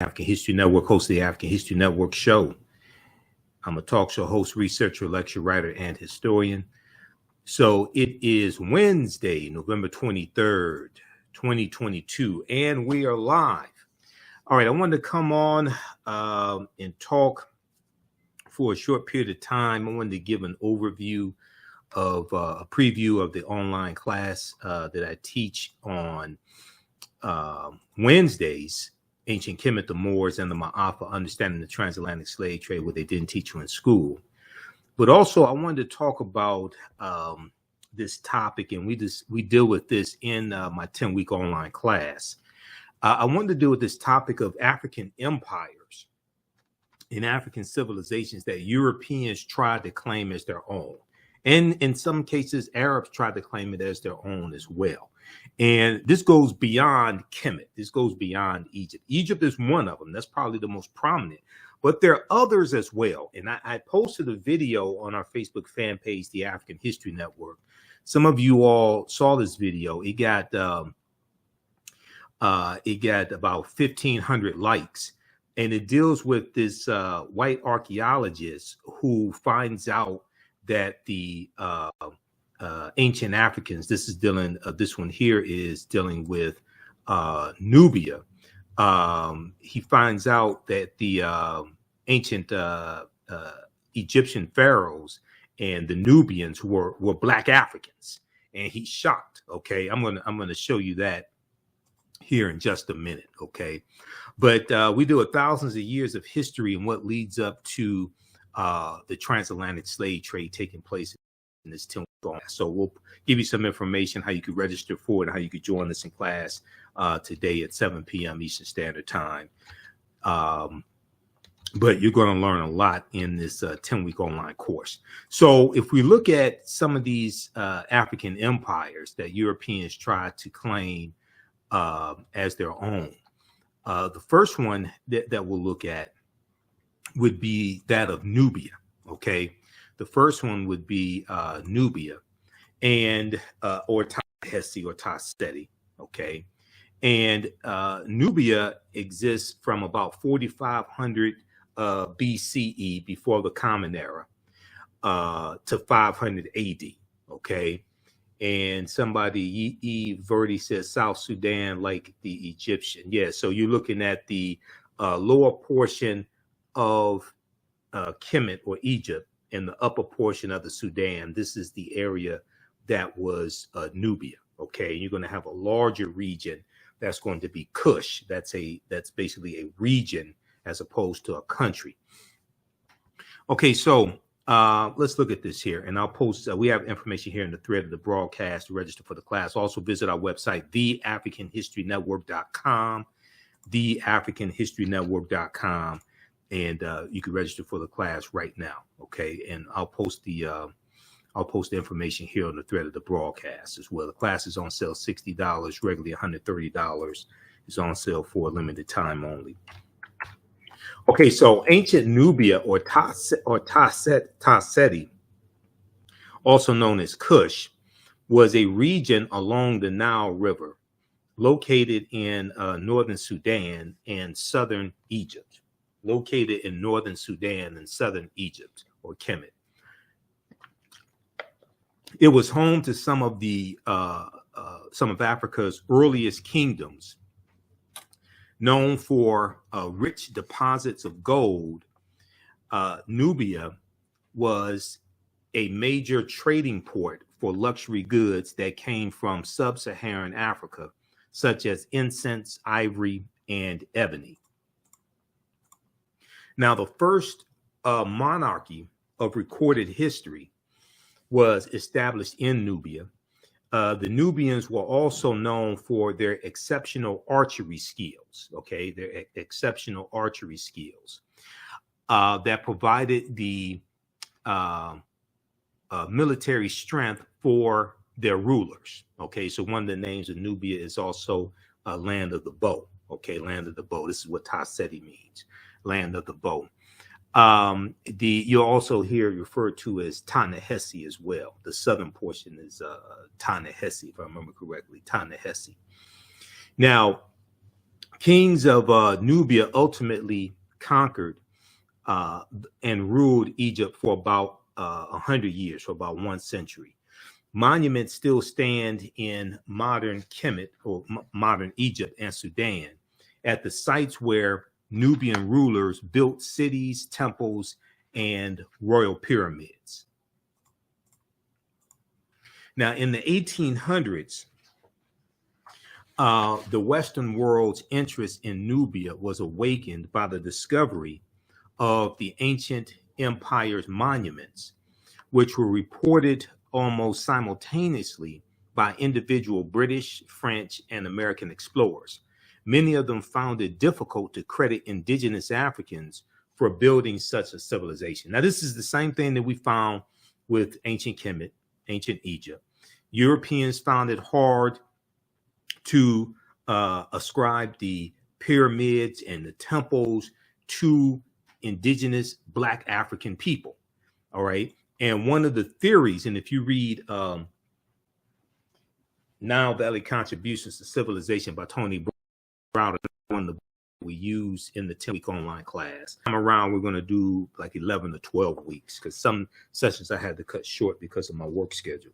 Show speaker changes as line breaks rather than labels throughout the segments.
African History Network, host of the African History Network show. I'm a talk show host, researcher, lecturer, writer, and historian. So it is Wednesday, November 23rd, 2022, and we are live. All right, I wanted to come on and talk for a short period of time. I wanted to give an overview of a preview of the online class that I teach on Wednesdays, Ancient Kemet, the Moors, and the Ma'afa, Understanding the Transatlantic Slave Trade, what they didn't teach you in school. But also, I wanted to talk about this topic, and we deal with this in my 10-week online class. I wanted to deal with this topic of African empires and African civilizations that Europeans tried to claim as their own. And in some cases, Arabs tried to claim it as their own as well. And this goes beyond Kemet. This goes beyond Egypt. Egypt is one of them. That's probably the most prominent. But there are others as well. And I posted a video on our Facebook fan page, the African History Network. Some of you all saw this video. It got about 1,500 likes. And it deals with this white archaeologist who finds out that the ancient Africans, this one here is dealing with Nubia. He finds out that the ancient Egyptian pharaohs and the Nubians were Black Africans, and he's shocked. Okay, I'm gonna show you that here in just a minute. Okay, but we do thousands of years of history and what leads up to the transatlantic slave trade taking place in this 10-week class. So we'll give you some information, how you could register for it, and how you could join us in class today at 7 p.m. Eastern Standard Time. But you're going to learn a lot in this 10-week online course. So if we look at some of these African empires that Europeans tried to claim as their own, the first one that we'll look at would be that of Nubia. Okay, the first one would be Nubia, and or Ta-Hessi or Ta-Seti. Okay, and Nubia exists from about 4,500 BCE, before the Common Era, to 500 AD. Okay, and somebody E. Verdi says South Sudan like the Egyptian. Yeah, so you're looking at the lower portion of Kemet or Egypt and the upper portion of the Sudan. This is the area that was Nubia. Okay, you're going to have a larger region that's going to be Kush. That's basically a region as opposed to a country. Okay, so let's look at this here, and I'll post. We have information here in the thread of the broadcast to register for the class. Also visit our website, theafricanhistorynetwork.com, theafricanhistorynetwork.com. And you can register for the class right now. Okay, and I'll post the information here on the thread of the broadcast as well. The class is on sale $60, regularly $130. It's on sale for a limited time only. Okay, so ancient Nubia or Ta-Seti, also known as Kush, was a region along the Nile River, located in northern Sudan and southern Egypt. Located in northern Sudan and southern Egypt, or Kemet. It was home to some of Africa's earliest kingdoms, known for rich deposits of gold. Nubia was a major trading port for luxury goods that came from sub-Saharan Africa, such as incense, ivory, and ebony. Now, the first monarchy of recorded history was established in Nubia. The Nubians were also known for their exceptional archery skills. Okay, their exceptional archery skills that provided the military strength for their rulers. Okay, so one of the names of Nubia is also land of the bow. Okay, land of the bow. This is what Ta-Seti means. Land of the bow. You'll also hear referred to as Ta-Nehesi as well. The southern portion is Ta-Nehesi, if I remember correctly, Ta-Nehesi. Now, Kings of Nubia ultimately conquered and ruled Egypt for about 100 years, for about 1 century. Monuments still stand in modern Kemet, or modern Egypt and Sudan, at the sites where Nubian rulers built cities, temples, and royal pyramids. Now, in the 1800s, the Western world's interest in Nubia was awakened by the discovery of the ancient empire's monuments, which were reported almost simultaneously by individual British, French, and American explorers. Many of them found it difficult to credit indigenous Africans for building such a civilization. Now, this is the same thing that we found with ancient Kemet, ancient Egypt. Europeans found it hard to ascribe the pyramids and the temples to indigenous Black African people. All right. And one of the theories, and if you read Nile Valley Contributions to Civilization by Tony Browder, one of the we use in the 10-week online class. I'm around, we're going to do like 11 to 12 weeks because some sessions I had to cut short because of my work schedule.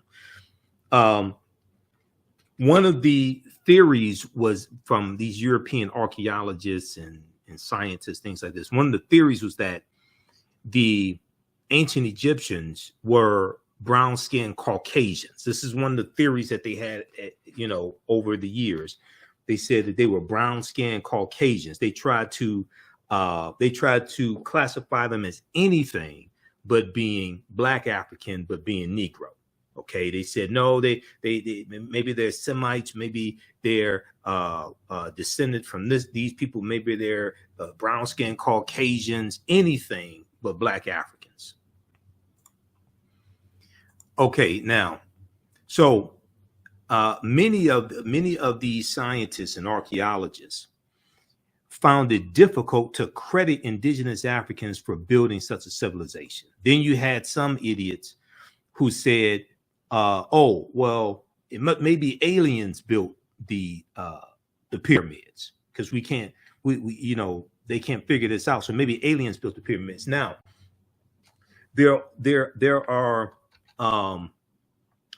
One of the theories was from these European archaeologists and scientists, things like this. One of the theories was that the ancient Egyptians were brown-skinned Caucasians. This is one of the theories that they had, over the years. They said that they were brown-skinned Caucasians. They tried to classify them as anything but being Black African, but being Negro. Okay, they said no. They maybe they're Semites, maybe they're descended from these people, maybe they're brown-skinned Caucasians, anything but Black Africans. Okay, now, so many of these scientists and archaeologists found it difficult to credit indigenous Africans for building such a civilization. Then you had some idiots who said, "Oh, well, maybe aliens built the pyramids because we they can't figure this out. So maybe aliens built the pyramids." Now, there are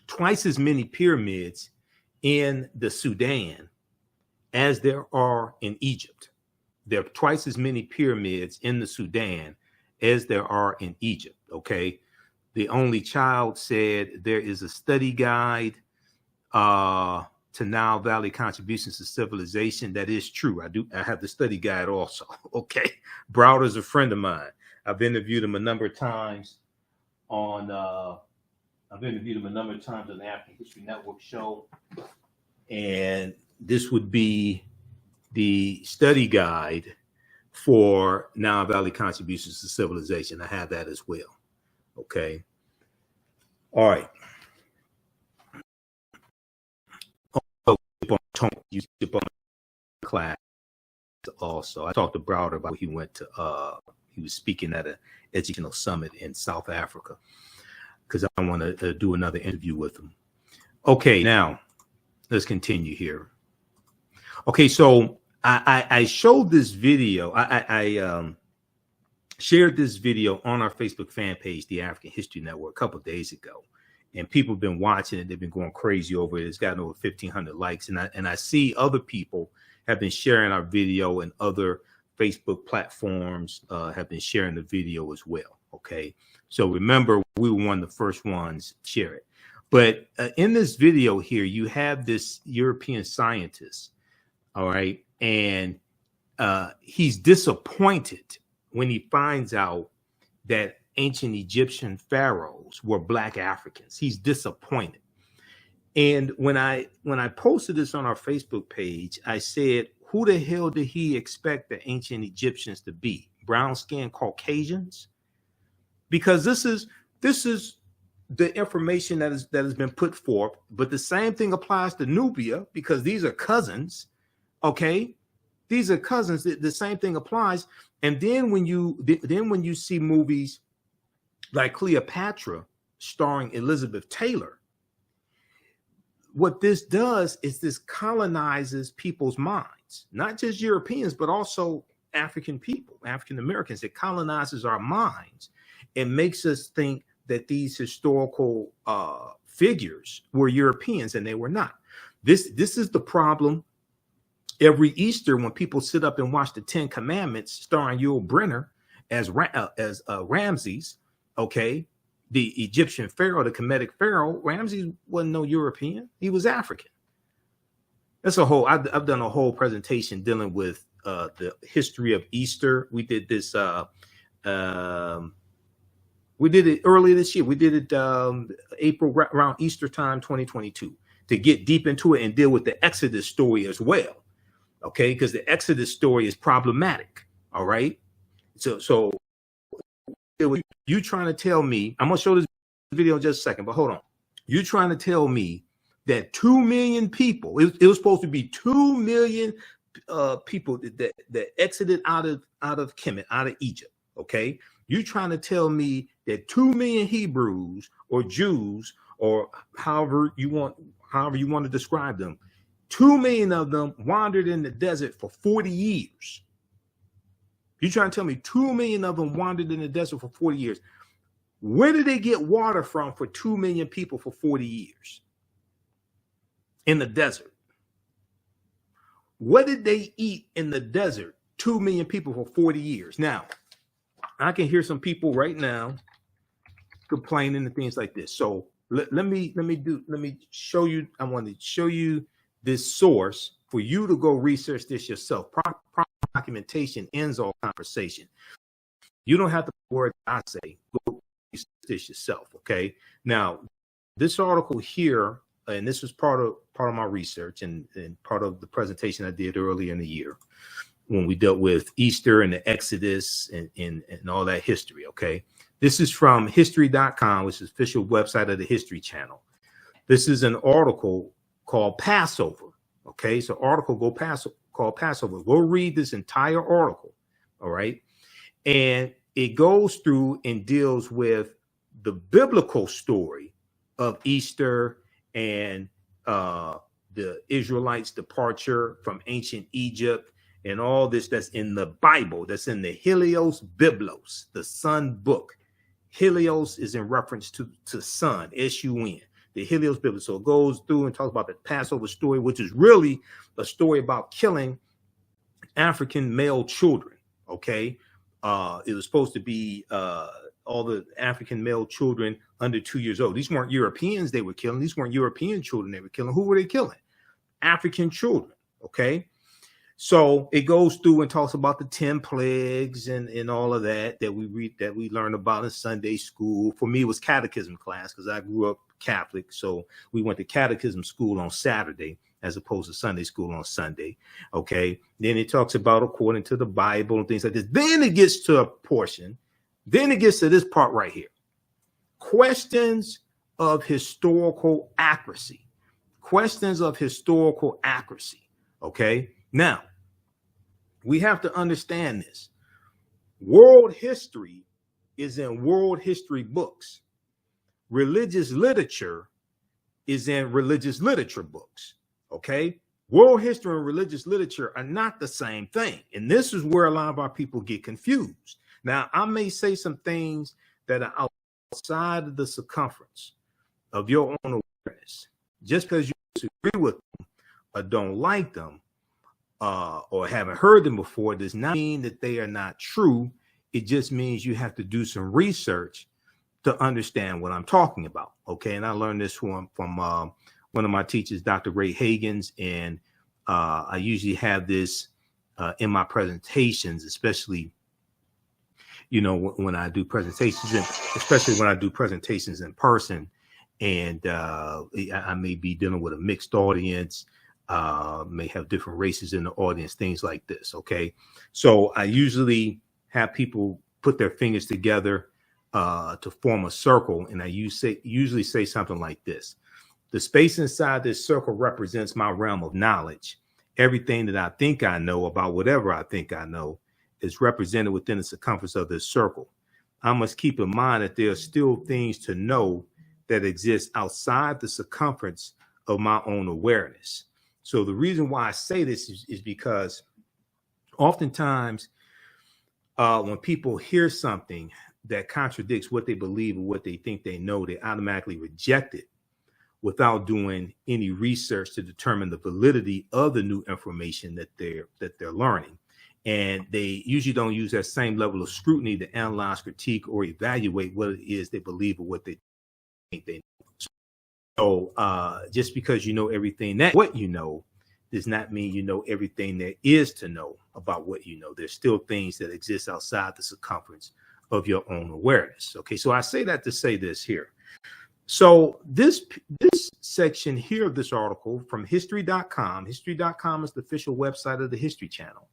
twice as many pyramids in the Sudan as there are in Egypt. There are twice as many pyramids in the Sudan as there are in Egypt. Okay. The Only Child said there is a study guide to Nile Valley Contributions to Civilization. That is true. I have the study guide also. Okay. Browder's a friend of mine. I've interviewed him a number of times on the African History Network show. And this would be the study guide for Nile Valley Contributions to Civilization. I have that as well. Okay. All right. You skip on class also. I talked to Browder about he went to he was speaking at an educational summit in South Africa because I want to do another interview with him. Okay, now let's continue here. Okay, so I showed this video. I shared this video on our Facebook fan page, the African History Network, a couple of days ago, and people have been watching it. They've been going crazy over it. It's gotten over 1,500 likes, and I see other people have been sharing our video, and other Facebook platforms have been sharing the video as well. Okay, so remember, we were one of the first ones to share it. But in this video here, you have this European scientist, all right, and he's disappointed when he finds out that ancient Egyptian pharaohs were Black Africans. He's disappointed. And when I posted this on our Facebook page, I said, who the hell did he expect the ancient Egyptians to be? Brown-skinned Caucasians? Because this is the information that has been put forth, but the same thing applies to Nubia because these are cousins. Okay, these are cousins. The same thing applies. And then when you see movies like Cleopatra starring Elizabeth Taylor, what this does is this colonizes people's minds, not just Europeans, but also African people, African Americans. It colonizes our minds and makes us think that these historical figures were Europeans, and they were not. This is the problem every Easter when people sit up and watch the Ten Commandments starring Yul Brynner as Ramses, okay, the Egyptian pharaoh, the Kemetic pharaoh. Ramses wasn't no European. He was African. That's a whole, I've done a whole presentation dealing with the history of Easter. We did this, we did it earlier this year. We did it April, around Easter time, 2022, to get deep into it and deal with the Exodus story as well. Okay, because the Exodus story is problematic. All right. So you trying to tell me, I'm going to show this video in just a second, but hold on. You trying to tell me that 2 million people, it was supposed to be 2 million people that exited out of Kemet, out of Egypt. Okay. You trying to tell me that 2 million Hebrews or Jews, or however you want to describe them, 2 million of them wandered in the desert for 40 years. You trying to tell me 2 million of them wandered in the desert for 40 years? Where did they get water from for 2 million people for 40 years in the desert? What did they eat in the desert? 2 million people for 40 years. Now, I can hear some people right now complaining and things like this. So let me show you. I want to show you this source for you to go research this yourself. Proper documentation ends all conversation. You don't have to word I say. Go research this yourself. Okay. Now, this article here, and this was part of my research and part of the presentation I did earlier in the year when we dealt with Easter and the Exodus and all that history. Okay. This is from history.com, which is the official website of the History Channel. This is an article called Passover. Okay. So article called Passover. Go read this entire article. All right. And it goes through and deals with the biblical story of Easter and the Israelites' departure from ancient Egypt and all this that's in the Bible, that's in the Helios Biblos, the Sun book. Helios is in reference to sun, S-U-N, the Helios Biblos. So it goes through and talks about the Passover story, which is really a story about killing African male children. Okay. It was supposed to be all the African male children under 2 years old. These weren't Europeans they were killing. These weren't European children they were killing. Who were they killing? African children. Okay. So it goes through and talks about the 10 plagues and all of that we read, that we learned about in Sunday school. For me, it was catechism class because I grew up Catholic. So we went to catechism school on Saturday as opposed to Sunday school on Sunday. Okay. Then it talks about according to the Bible and things like this. Then it gets to a portion. Then it gets to this part right here. Questions of historical accuracy. Questions of historical accuracy. Okay. Now, we have to understand this. World history is in world history books. Religious literature is in religious literature books. Okay. World history and religious literature are not the same thing. And this is where a lot of our people get confused. Now, I may say some things that are outside of the circumference of your own awareness. Just because you disagree with them or don't like them or haven't heard them before does not mean that they are not true. It just means you have to do some research to understand what I'm talking about. Okay. And I learned this from one of my teachers, Dr. Ray Hagins. And I usually have this in my presentations, especially when I do presentations, and especially when I do presentations in person, and I may be dealing with a mixed audience, may have different races in the audience, things like this. Okay. So I usually have people put their fingers together to form a circle. And I usually say something like this. The space inside this circle represents my realm of knowledge. Everything that I think I know about whatever I think I know is represented within the circumference of this circle. I must keep in mind that there are still things to know that exist outside the circumference of my own awareness. So the reason why I say this is because oftentimes when people hear something that contradicts what they believe or what they think they know, they automatically reject it without doing any research to determine the validity of the new information that they're learning. And they usually don't use that same level of scrutiny to analyze, critique, or evaluate what it is they believe or what they think they know. So just because you know everything that what you know does not mean you know everything there is to know about what you know. There's still things that exist outside the circumference of your own awareness. Okay, so I say that to say this here. So this section here of this article from history.com, history.com is the official website of the History Channel.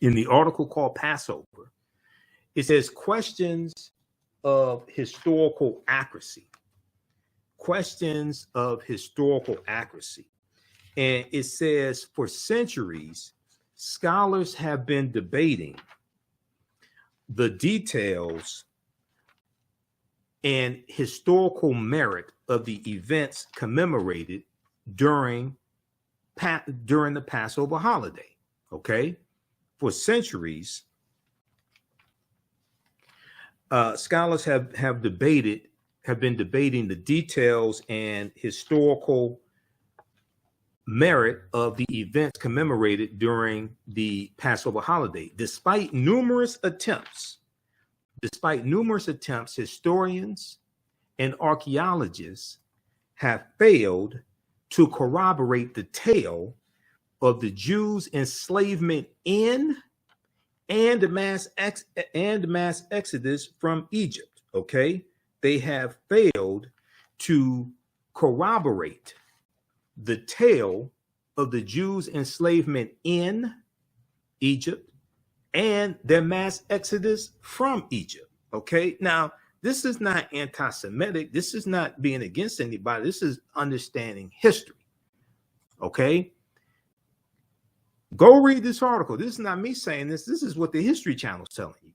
In the article called Passover, it says questions of historical accuracy. Questions of historical accuracy. And it says for centuries, scholars have been debating the details and historical merit of the events commemorated during the Passover holiday. Okay, for centuries, scholars have been debating the details and historical merit of the events commemorated during the Passover holiday. Despite numerous attempts, historians and archaeologists have failed to corroborate the tale of the Jews' enslavement in and mass exodus from Egypt. Okay, they have failed to corroborate the tale of the Jews' enslavement in Egypt and their mass exodus from Egypt. Okay, now this is not anti-Semitic. This is not being against anybody. This is understanding history. Okay, go read this article. This is not me saying this. This is what the History Channel is telling you.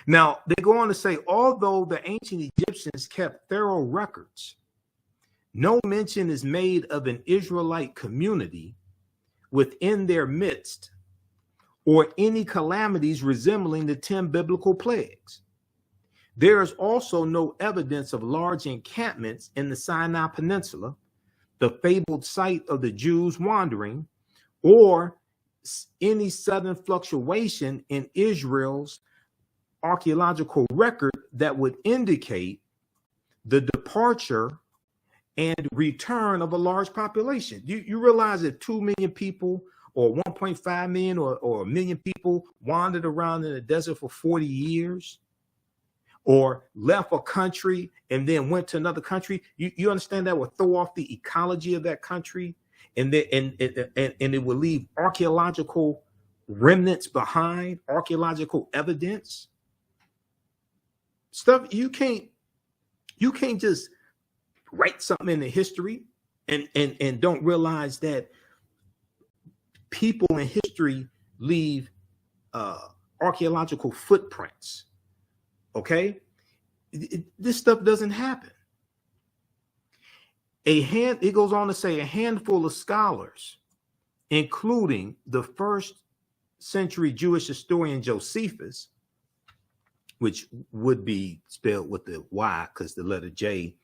Now, they go on to say, although the ancient Egyptians kept thorough records, no mention is made of an Israelite community within their midst or any calamities resembling the 10 biblical plagues. There is also no evidence of large encampments in the Sinai Peninsula, the fabled site of the Jews wandering, or any sudden fluctuation in Israel's archaeological record that would indicate the departure and return of a large population. You realize that 2 million people or 1.5 million or a million people wandered around in the desert for 40 years or left a country and then went to another country. You understand that would throw off the ecology of that country, and it will leave archaeological remnants behind, archaeological evidence. Stuff you can't just write something in the history and don't realize that people in history leave archaeological footprints. Okay, this stuff doesn't happen. It goes on to say a handful of scholars, including the first century Jewish historian Josephus, which would be spelled with the Y because the letter J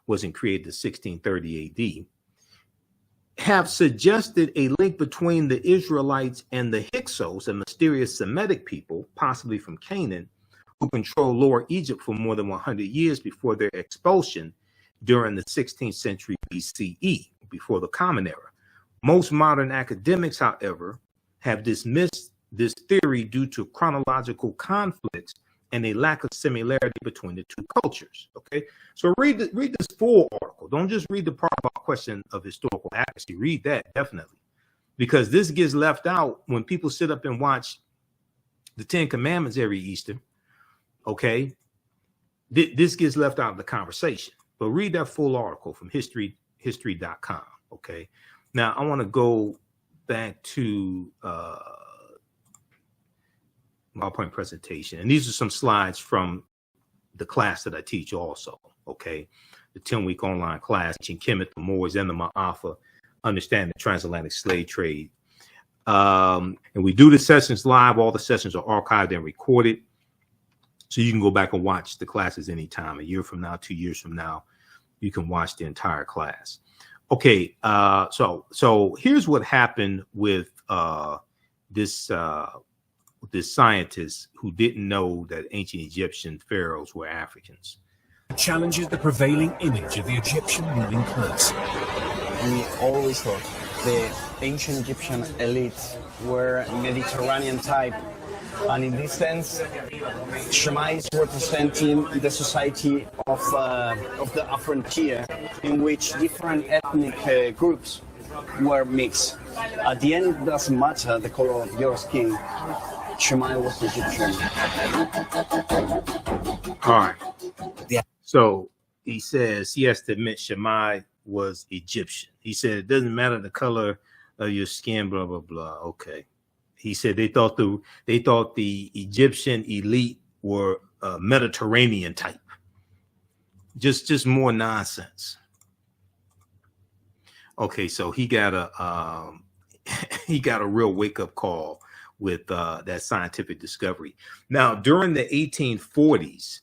wasn't created in 1630 AD, have suggested a link between the Israelites and the Hyksos, a mysterious Semitic people, possibly from Canaan, who controlled Lower Egypt for more than 100 years before their expulsion during the 16th century BCE, before the Common Era. Most modern academics, however, have dismissed this theory due to chronological conflicts and a lack of similarity between the two cultures. Okay, so read this full article. Don't just read the part about question of historical accuracy. Read that definitely, because this gets left out when people sit up and watch the 10 Commandments every Easter. Okay, this gets left out of the conversation. But read that full article from history.com. Okay, now I want to go back to PowerPoint presentation, and these are some slides from the class that I teach also. Okay, the the 10-week online class, teaching Kemet, the Moors, and the Ma'afa, understanding the transatlantic slave trade. And we do the sessions live. All the sessions are archived and recorded. So you can go back and watch the classes anytime. A year from now, 2 years from now, you can watch the entire class. Okay, so here's what happened with this scientist who didn't know that ancient Egyptian pharaohs were Africans.
Challenges the prevailing image of the Egyptian ruling class.
We always thought the ancient Egyptian elites were Mediterranean type, and in this sense, Shema is representing the society of the frontier, in which different ethnic groups were mixed. At the end, it doesn't matter the color of your skin. Shema was Egyptian.
All right. Yeah. So he says he has to admit Shema was Egyptian. He said it doesn't matter the color of your skin, blah blah blah. Okay. He said they thought the Egyptian elite were Mediterranean type. Just more nonsense. Okay, so he got a real wake up call with that scientific discovery. Now, during the 1840s,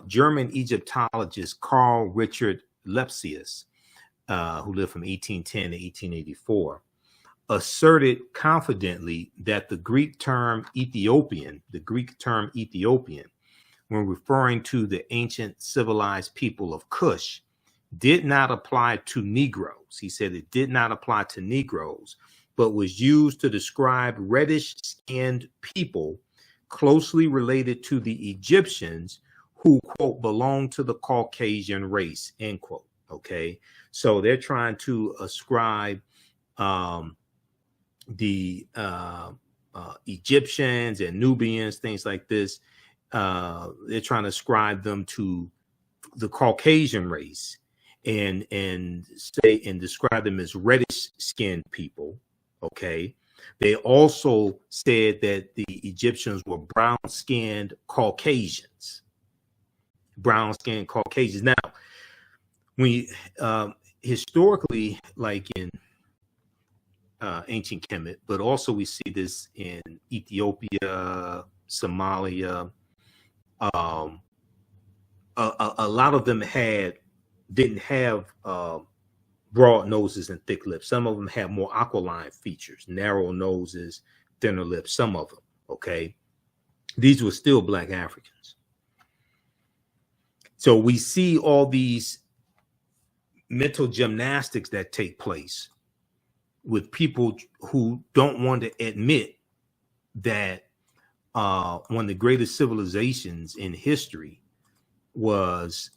German Egyptologist Carl Richard Lepsius, who lived from 1810 to 1884, asserted confidently that the Greek term Ethiopian, when referring to the ancient civilized people of Kush, did not apply to Negroes. He said it did not apply to Negroes, but was used to describe reddish-skinned people closely related to the Egyptians who, quote, belong to the Caucasian race, end quote. Okay, so they're trying to ascribe the Egyptians and Nubians, things like this. They're trying to ascribe them to the Caucasian race and describe them as reddish-skinned people. Okay, they also said that the Egyptians were brown-skinned Caucasians. Now, we historically, like in ancient Kemet, but also we see this in Ethiopia, Somalia. A lot of them didn't have broad noses and thick lips. Some of them had more aquiline features, narrow noses, thinner lips. Some of them, okay. These were still Black Africans. So we see all these mental gymnastics that take place with people who don't want to admit that one of the greatest civilizations in history was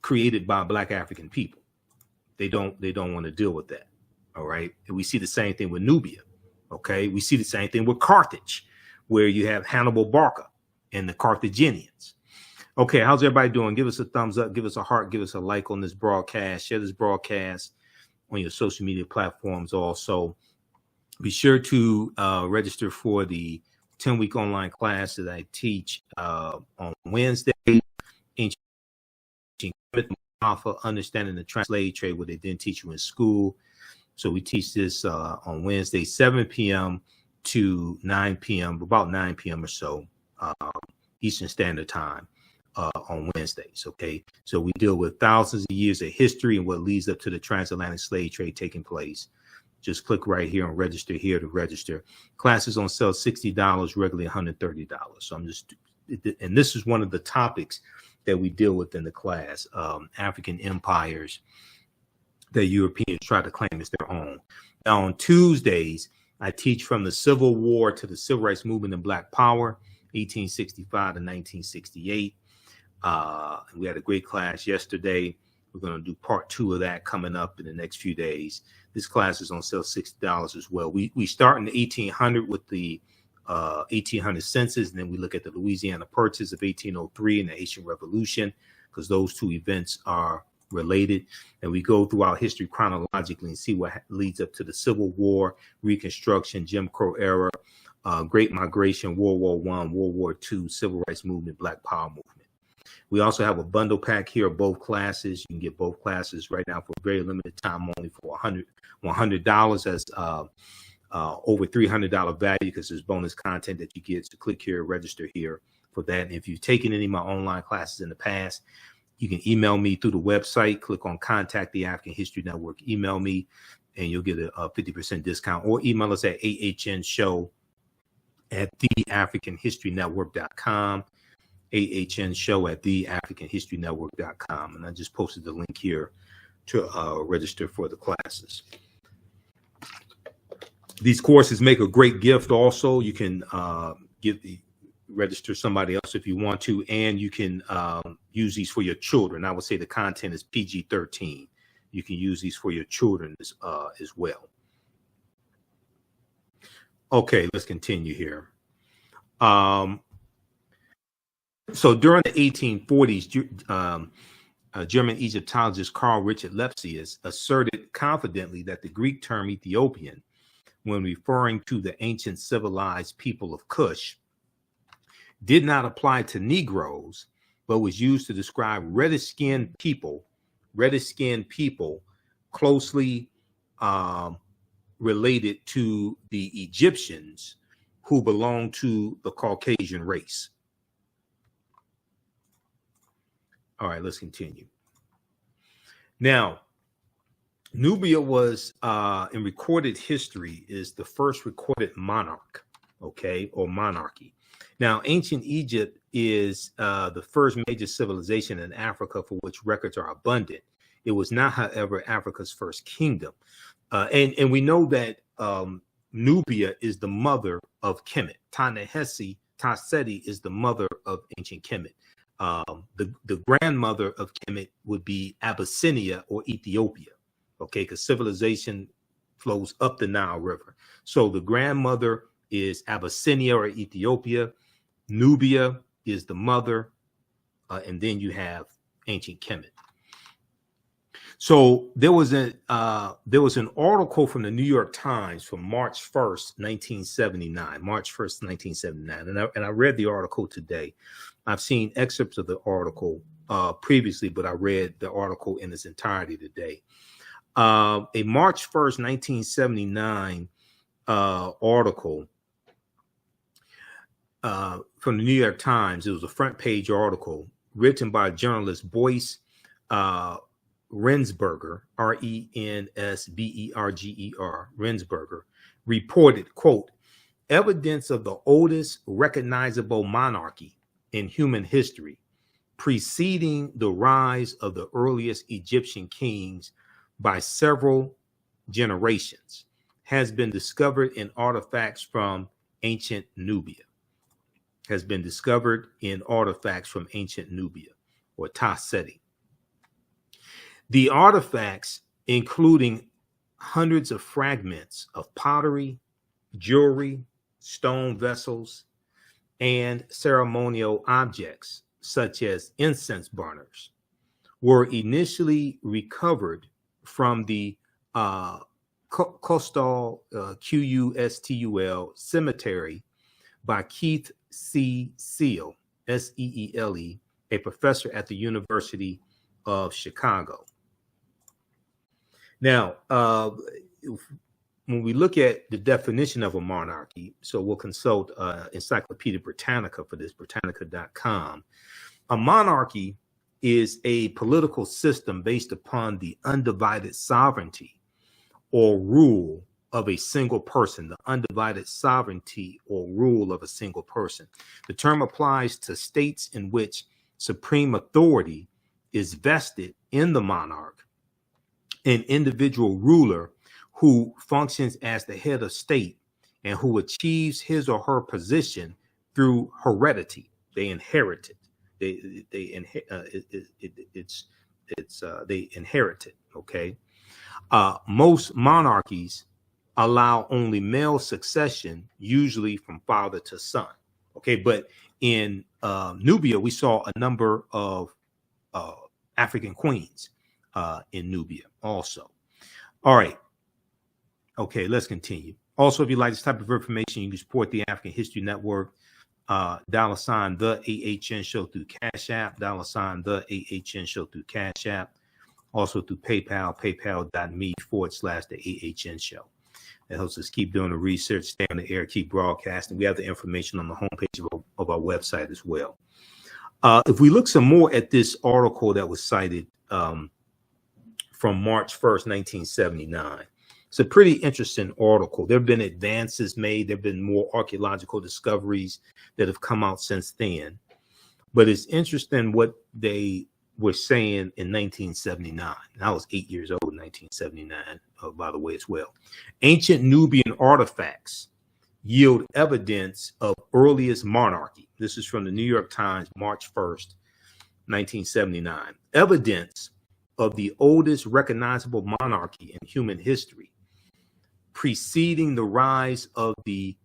created by Black African people. They don't want to deal with that. All right. And we see the same thing with Nubia. Okay. We see the same thing with Carthage, where you have Hannibal Barca and the Carthaginians. Okay, how's everybody doing? Give us a thumbs up, give us a heart, give us a like on this broadcast. Share this broadcast on your social media platforms. Also, be sure to register for the 10-week online class that I teach on Wednesday. Ancient Alpha, understanding the slave trade, what they didn't teach you in school. So we teach this on Wednesday, 7 p.m. to 9 p.m., about 9 p.m. or so, Eastern Standard Time. On Wednesdays, okay? So we deal with thousands of years of history and what leads up to the transatlantic slave trade taking place. Just click right here and register here to register. Classes on sale $60, regularly $130. So and this is one of the topics that we deal with in the class, African empires that Europeans try to claim as their own. Now on Tuesdays, I teach from the Civil War to the Civil Rights Movement and Black Power, 1865 to 1968. We had a great class yesterday. We're going to do part 2 of that coming up in the next few days. This class is on sale $60 as well. We start in the 1800 with the 1800 census, and then we look at the Louisiana Purchase of 1803 and the Haitian Revolution, because those two events are related. And we go throughout history chronologically and see what leads up to the Civil War, Reconstruction, Jim Crow era, Great Migration, World War I, World War II, Civil Rights Movement, Black Power movement. We also have a bundle pack here of both classes. You can get both classes right now for a very limited time, only for $100. That's over $300 value because there's bonus content that you get. So click here, register here for that. And if you've taken any of my online classes in the past, you can email me through the website. Click on Contact the African History Network. Email me, and you'll get a 50% discount. Or email us at ahnshow@theafricanhistorynetwork.com. ahnshow@theafricanhistorynetwork.com. And I just posted the link here to register for the classes. These courses make a great gift. Also, you can register somebody else if you want to, and you can use these for your children. I would say the content is PG-13. You can use these for your children as well. Okay, let's continue here. So during the 1840s, German Egyptologist Carl Richard Lepsius asserted confidently that the Greek term Ethiopian, when referring to the ancient civilized people of Kush, did not apply to Negroes, but was used to describe reddish-skinned people closely related to the Egyptians who belonged to the Caucasian race. All right, let's continue. Now, Nubia was, in recorded history, is the first recorded monarch, okay, or monarchy. Now, ancient Egypt is the first major civilization in Africa for which records are abundant. It was not, however, Africa's first kingdom. And we know that Nubia is the mother of Kemet. Ta-Seti is the mother of ancient Kemet. The grandmother of Kemet would be Abyssinia or Ethiopia, okay, because civilization flows up the Nile River. So the grandmother is Abyssinia or Ethiopia. Nubia is the mother, and then you have ancient Kemet. So there was an article from the New York Times from March 1st, 1979. March 1st, 1979, and I read the article today. I've seen excerpts of the article previously, but I read the article in its entirety today. A March 1st, 1979 article from the New York Times. It was a front page article written by journalist Boyce Rensberger, Rensberger, Rensberger, reported, quote, evidence of the oldest recognizable monarchy in human history, preceding the rise of the earliest Egyptian kings by several generations, has been discovered in artifacts from ancient Nubia. Has been discovered in artifacts from ancient Nubia, or Ta-Seti. The artifacts, including hundreds of fragments of pottery, jewelry, stone vessels, and ceremonial objects, such as incense burners, were initially recovered from the Custul, Qustul Cemetery by Keith C. Seale, Seele, a professor at the University of Chicago. Now, when we look at the definition of a monarchy, so we'll consult Encyclopedia Britannica for this, Britannica.com. A monarchy is a political system based upon the undivided sovereignty or rule of a single person, the undivided sovereignty or rule of a single person. The term applies to states in which supreme authority is vested in the monarch, an individual ruler who functions as the head of state and who achieves his or her position through heredity. They inherit it. They inherit it. Okay. Most monarchies allow only male succession, usually from father to son. Okay, but in Nubia, we saw a number of African queens in Nubia also. All right. Okay, let's continue. Also, if you like this type of information, you can support the African History Network $ the AHN show through Cash App, $ the AHN show through Cash App, also through PayPal, paypal.me/the AHN show. That helps us keep doing the research, stay on the air, keep broadcasting. We have the information on the homepage of our website as well. If we look some more at this article that was cited from March 1st, 1979, it's a pretty interesting article. There have been advances made. There have been more archaeological discoveries that have come out since then. But it's interesting what they were saying in 1979. I was 8 years old in 1979, by the way, as well. Ancient Nubian artifacts yield evidence of earliest monarchy. This is from the New York Times, March 1st, 1979. Evidence of the oldest recognizable monarchy in human history, preceding the rise of the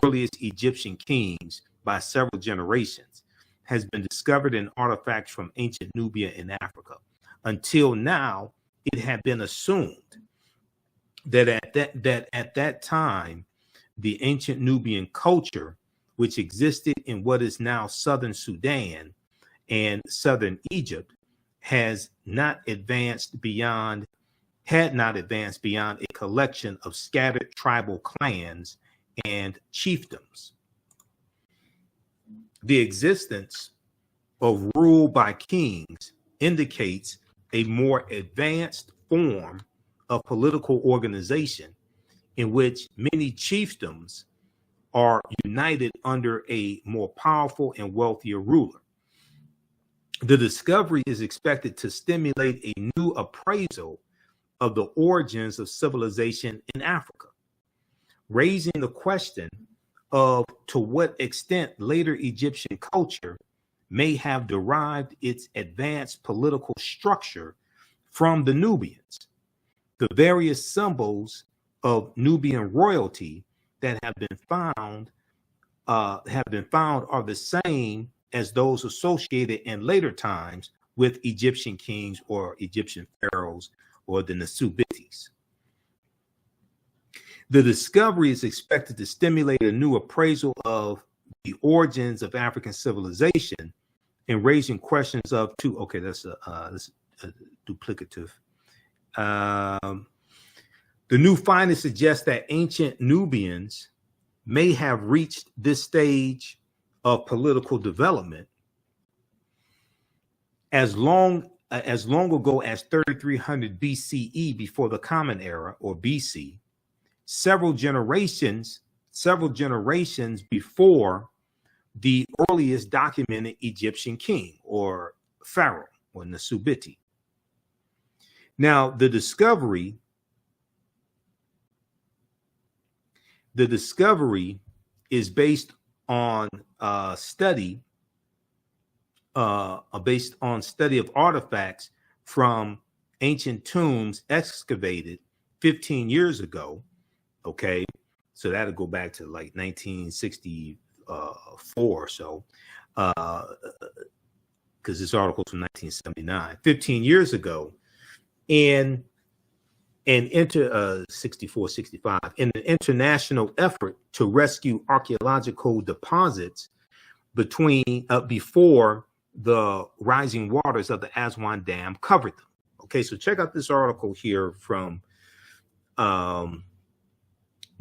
earliest Egyptian kings by several generations, has been discovered in artifacts from ancient Nubia in Africa. Until now, it had been assumed that at that time, the ancient Nubian culture, which existed in what is now southern Sudan and southern Egypt, had not advanced beyond a collection of scattered tribal clans and chiefdoms. The existence of rule by kings indicates a more advanced form of political organization in which many chiefdoms are united under a more powerful and wealthier ruler. The discovery is expected to stimulate a new appraisal of the origins of civilization in Africa, raising the question of to what extent later Egyptian culture may have derived its advanced political structure from the Nubians. The various symbols of Nubian royalty that have been found are the same as those associated in later times with Egyptian kings or Egyptian pharaohs or the Nasubitis. The discovery is expected to stimulate a new appraisal of the origins of African civilization and raising questions of two. Okay, that's duplicative. The new findings suggest that ancient Nubians may have reached this stage of political development as long ago as 3300 BCE, before the Common Era, or BC, several generations before the earliest documented Egyptian king or pharaoh or Nasubiti. Now, the discovery is based on study of artifacts from ancient tombs excavated 15 years ago. Okay, so that'll go back to like 1964 or so, because this article's from 1979, 15 years ago, and 64, 65, in an international effort to rescue archaeological deposits before the rising waters of the Aswan Dam covered them. Okay, so check out this article here from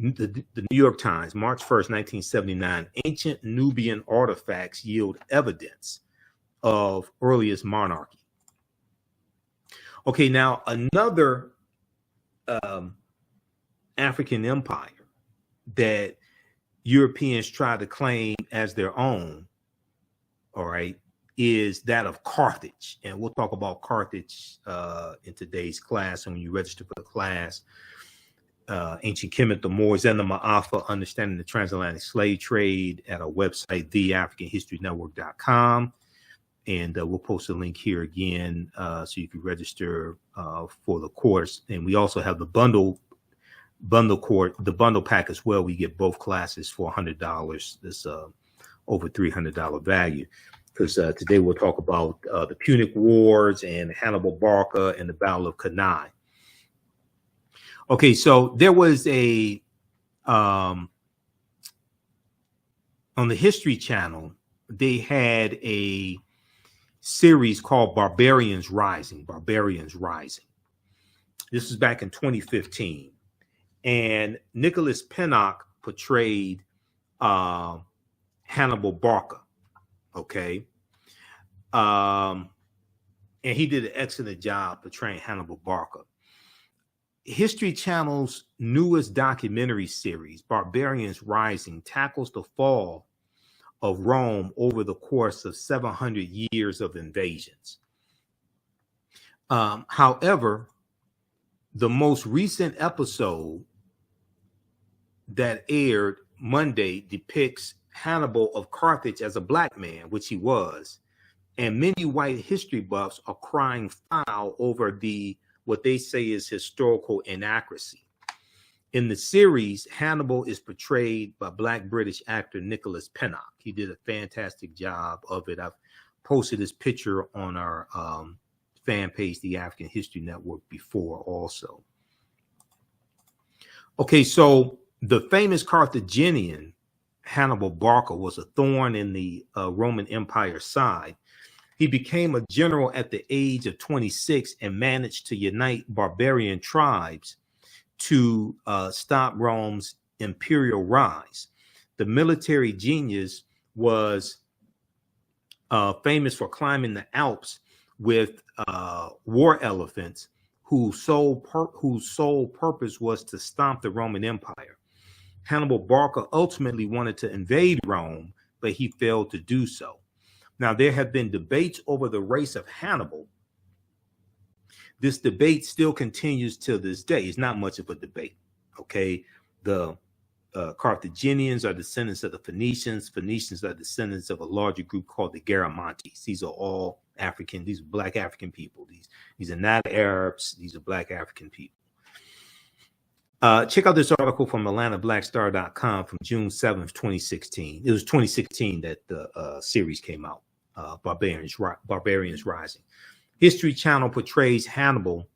the New York Times, March 1st, 1979. Ancient Nubian artifacts yield evidence of earliest monarchy. Okay, now another African empire that Europeans try to claim as their own, all right, is that of Carthage. And we'll talk about Carthage in today's class. And when you register for the class, Ancient Kemet, the Moors, and the Ma'afa, Understanding the Transatlantic Slave Trade, at our website, theafricanhistorynetwork.com. And we'll post a link here again so you can register for the course. And we also have the bundle pack as well. We get both classes for $100. That's over $300 value. Because today we'll talk about the Punic Wars and Hannibal Barca and the Battle of Cannae. Okay, so there was a on the History Channel, they had a series called Barbarians Rising. Barbarians Rising. This was back in 2015. And Nicholas Pinnock portrayed Hannibal Barca. Okay. And he did an excellent job portraying Hannibal Barca. History Channel's newest documentary series, Barbarians Rising, tackles the fall of Rome over the course of 700 years of invasions. However, the most recent episode that aired Monday depicts Hannibal of Carthage as a black man, which he was, and many white history buffs are crying foul over what they say is historical inaccuracy. In the series, Hannibal is portrayed by Black British actor Nicholas Pinnock. He did a fantastic job of it. I've posted his picture on our fan page, the African History Network, before also. Okay, so the famous Carthaginian Hannibal Barca was a thorn in the Roman Empire's side. He became a general at the age of 26 and managed to unite barbarian tribes to stop Rome's imperial rise. The military genius was famous for climbing the Alps with war elephants whose sole purpose was to stomp the Roman Empire. Hannibal Barca ultimately wanted to invade Rome, but he failed to do so. Now, there have been debates over the race of Hannibal. This debate still continues to this day. It's not much of a debate, okay? The Carthaginians are descendants of the Phoenicians. Phoenicians are descendants of a larger group called the Garamantes. These are all African. These are Black African people. These are not Arabs. These are Black African people. Check out this article from AtlantaBlackStar.com from June 7th, 2016. It was 2016 that the series came out, Barbarians Rising. History Channel portrays Hannibal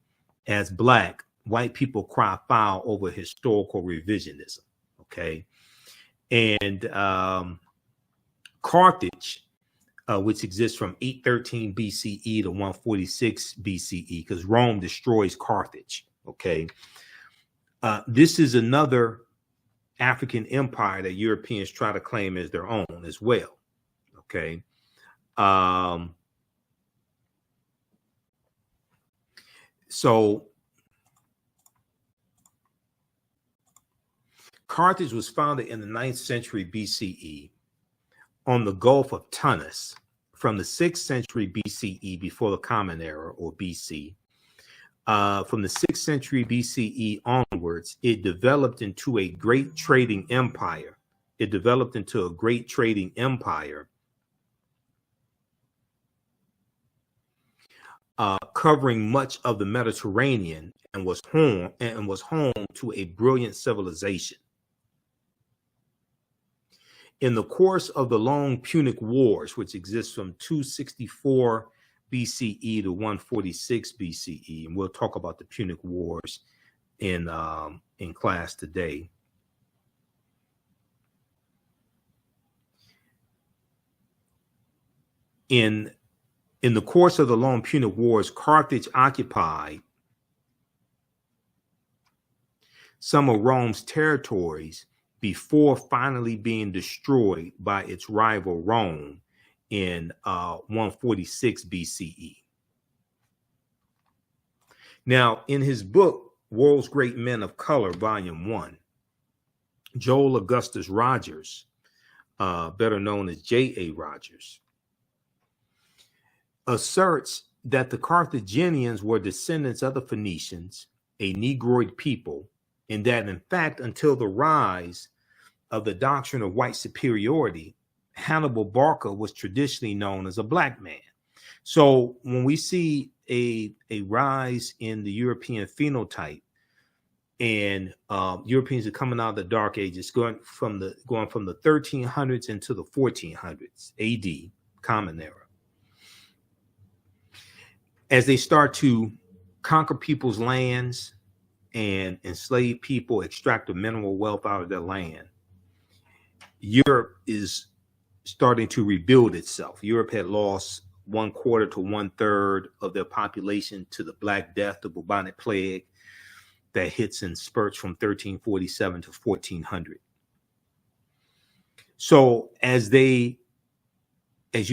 as Black. White people cry foul over historical revisionism, okay? And Carthage, which exists from 813 BCE to 146 BCE, because Rome destroys Carthage, okay? This is another African empire that Europeans try to claim as their own as well. Okay. So Carthage was founded in the 9th century BCE on the Gulf of Tunis. From the 6th century BCE, before the Common Era, or BC, from the 6th century BCE onwards, it developed into a great trading empire. Covering much of the Mediterranean, and was home to a brilliant civilization. In the course of the long Punic Wars, which exists from 264 BCE to 146 BCE, and we'll talk about the Punic Wars in class today. In the course of the long Punic Wars, Carthage occupied some of Rome's territories before finally being destroyed by its rival Rome in 146 BCE. Now, in his book, World's Great Men of Color, Volume 1, Joel Augustus Rogers, better known as J.A. Rogers, asserts that the Carthaginians were descendants of the Phoenicians, a Negroid people, and that, in fact, until the rise of the doctrine of white superiority, Hannibal Barca was traditionally known as a Black man. So when we see a rise in the European phenotype, and Europeans are coming out of the Dark Ages, going from the 1300s into the 1400s AD, Common Era, as they start to conquer people's lands and enslave people, extract the mineral wealth out of their land, Europe is starting to rebuild itself. Europe had lost 1/4 to 1/3 of their population to the Black Death, the bubonic plague that hits in spurts from 1347 to 1400. So as you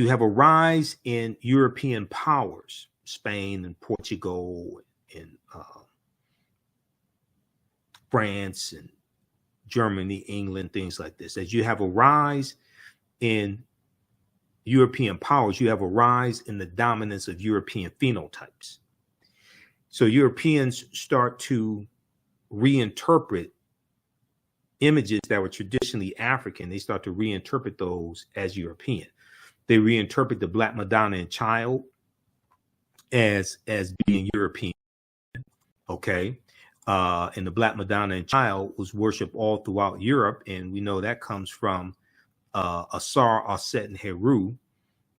have a rise in European powers, Spain and Portugal and France and Germany, England, things like this, as you have a rise in European powers, you have a rise in the dominance of European phenotypes. So Europeans start to reinterpret images that were traditionally African. They start to reinterpret those as European. They reinterpret the Black Madonna and Child as being European. Okay. And the Black Madonna and Child was worshipped all throughout Europe. And we know that comes from Asar, Aset, and Heru,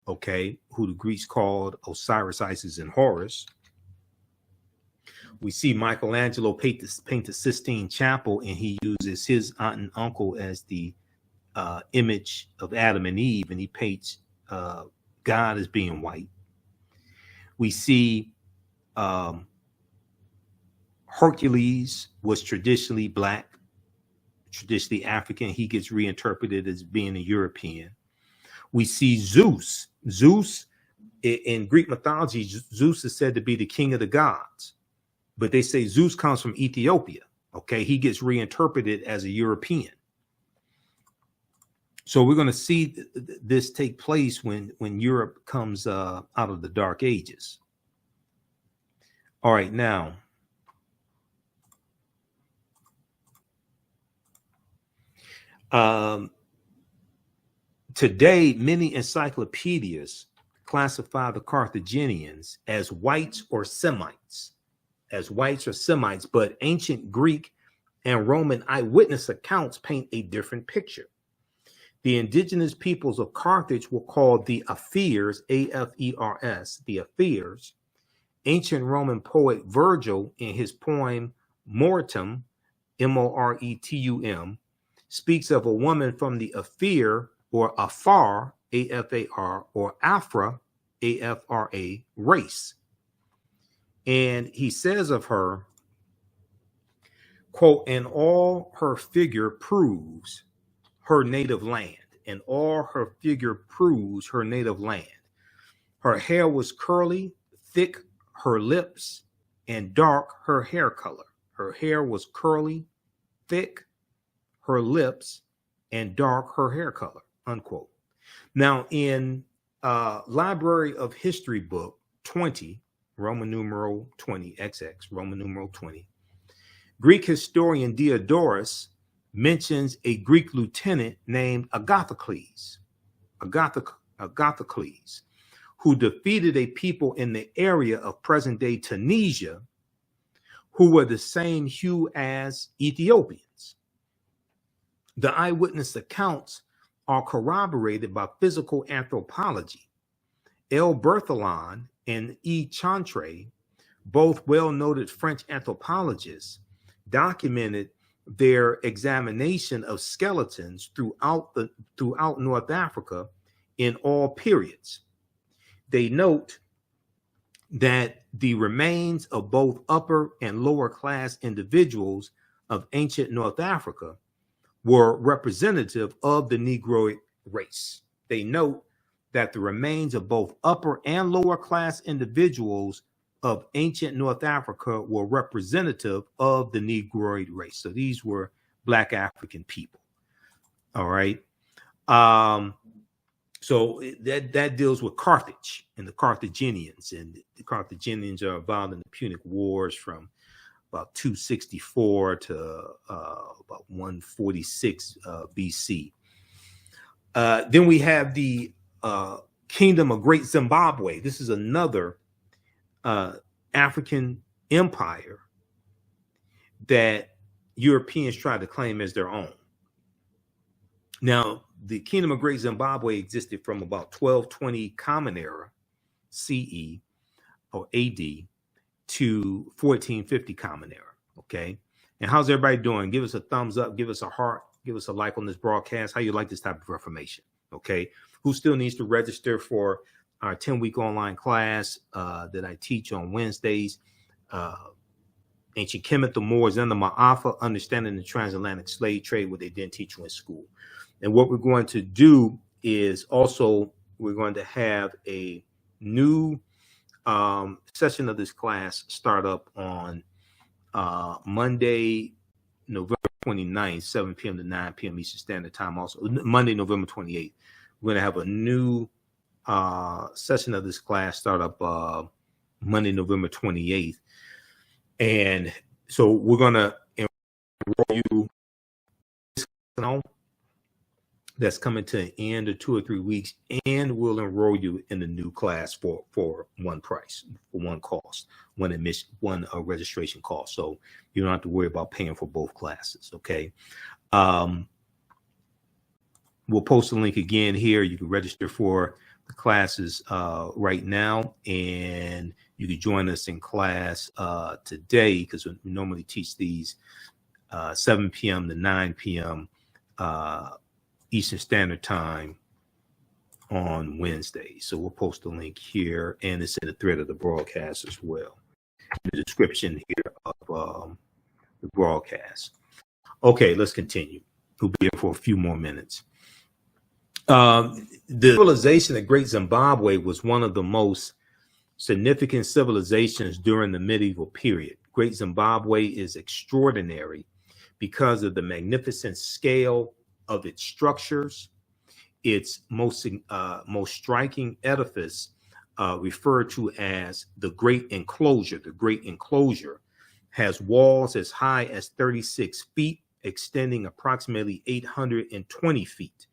okay, who the Greeks called Osiris, Isis, and Horus. We see Michelangelo paint the Sistine Chapel, and he uses his aunt and uncle as the image of Adam and Eve, and he paints God as being white. We see Hercules was traditionally Black, traditionally African. He gets reinterpreted as being a European. We see Zeus. Zeus, in Greek mythology, Zeus is said to be the king of the gods, but they say Zeus comes from Ethiopia. Okay, he gets reinterpreted as a European. So we're going to see this take place when Europe comes out of the Dark Ages. All right, now, today, many encyclopedias classify the Carthaginians as whites or Semites, but ancient Greek and Roman eyewitness accounts paint a different picture. The indigenous peoples of Carthage were called the Afirs, A-F-E-R-S, the Afirs. Ancient Roman poet Virgil, in his poem Moretum, M-O-R-E-T-U-M, speaks of a woman from the Afir or Afar, A-F-A-R, or Afra, A-F-R-A, race. And he says of her, quote, and all her figure proves her native land, and all her figure proves her native land. Her hair was curly, thick her lips, and dark her hair color. Her hair was curly, thick her lips, and dark her hair color, unquote. Now, in Library of History book 20, Roman numeral 20, XX, Roman numeral 20, Greek historian Diodorus mentions a Greek lieutenant named Agathocles, who defeated a people in the area of present-day Tunisia who were the same hue as Ethiopians. The eyewitness accounts are corroborated by physical anthropology. L. Berthelon and E. Chantre, both well-noted French anthropologists, documented their examination of skeletons throughout North Africa in all periods. They note that the remains of both upper and lower class individuals of ancient North Africa were representative of the Negroid race. They note that the remains of both upper and lower class individuals of ancient North Africa were representative of the Negroid race. So these were Black African people. All right. So that deals with Carthage and the Carthaginians. And the Carthaginians are involved in the Punic Wars from about 264 to about 146 BC. Then we have the Kingdom of Great Zimbabwe. This is another African empire that Europeans tried to claim as their own. Now, the Kingdom of Great Zimbabwe existed from about 1220 Common Era CE or AD to 1450 Common Era. Okay. And how's everybody doing? Give us a thumbs up. Give us a heart. Give us a like on this broadcast. How you like this type of information? Okay. Who still needs to register for our 10-week online class that I teach on Wednesdays? Ancient Kemet, the Moors, and the Ma'afa, understanding the transatlantic slave trade, what they didn't teach you in school. And what we're going to do is also we're going to have a new session of this class start up on Monday, November 29th, 7 p.m. to 9 p.m. Eastern Standard Time. Also, Monday, November 28th, we're going to have a new session of this class start up Monday, November 28th. And so we're going to enroll you. That's coming to an end of 2 or 3 weeks, and we'll enroll you in the new class for one price, for one cost, one admission, one registration cost. So you don't have to worry about paying for both classes. Okay. We'll post a link again here. You can register for the classes right now, and you can join us in class today, because we normally teach these 7 p.m. to 9 p.m. Eastern Standard Time on Wednesday. So we'll post a link here, and it's in the thread of the broadcast as well, in the description here of the broadcast. Okay, let's continue. We'll be here for a few more minutes. The civilization of Great Zimbabwe was one of the most significant civilizations during the medieval period. Great Zimbabwe is extraordinary because of the magnificent scale of its structures. Its most striking edifice, referred to as the Great Enclosure. The Great Enclosure has walls as high as 36 feet, extending approximately 820 feet.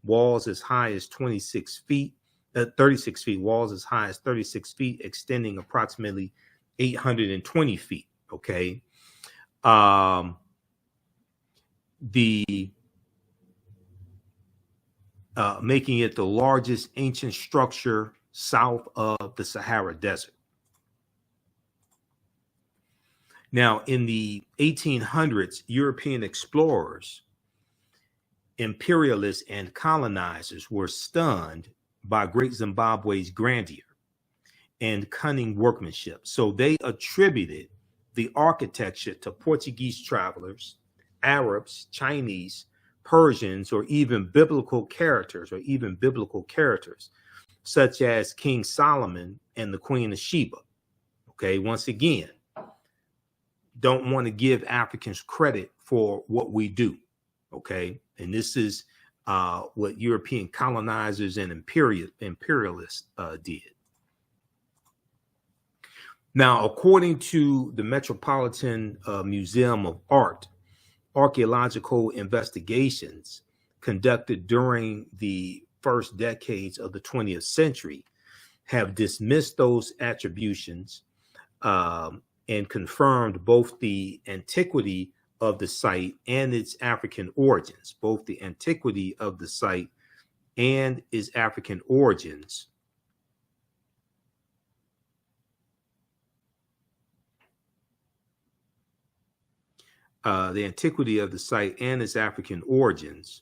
Walls as high as 36 feet, 36 feet. Walls as high as 36 feet, extending approximately 820 feet. Okay. Making it the largest ancient structure south of the Sahara Desert. Now, in the 1800s, European explorers, imperialists, and colonizers were stunned by Great Zimbabwe's grandeur and cunning workmanship. So they attributed the architecture to Portuguese travelers, Arabs, Chinese, Persians, or even biblical characters, such as King Solomon and the Queen of Sheba. Okay, once again, don't want to give Africans credit for what we do. Okay, and this is what European colonizers and imperialists did. Now, according to the Metropolitan Museum of Art, archaeological investigations conducted during the first decades of the 20th century have dismissed those attributions and confirmed both the antiquity of the site and its African origins. Both the antiquity of the site and its African origins. The antiquity of the site and its African origins.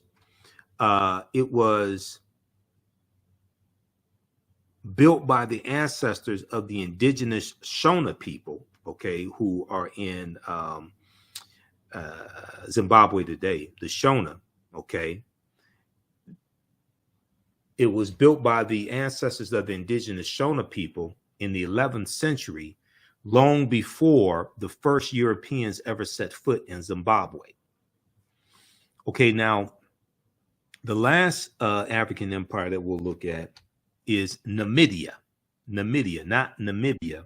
It was built by the ancestors of the indigenous Shona people, okay, who are in Zimbabwe today, the Shona, okay. It was built by the ancestors of the indigenous Shona people in the 11th century, long before the first Europeans ever set foot in Zimbabwe. Okay, now, the last African empire that we'll look at is Namibia. Namibia, not Namibia,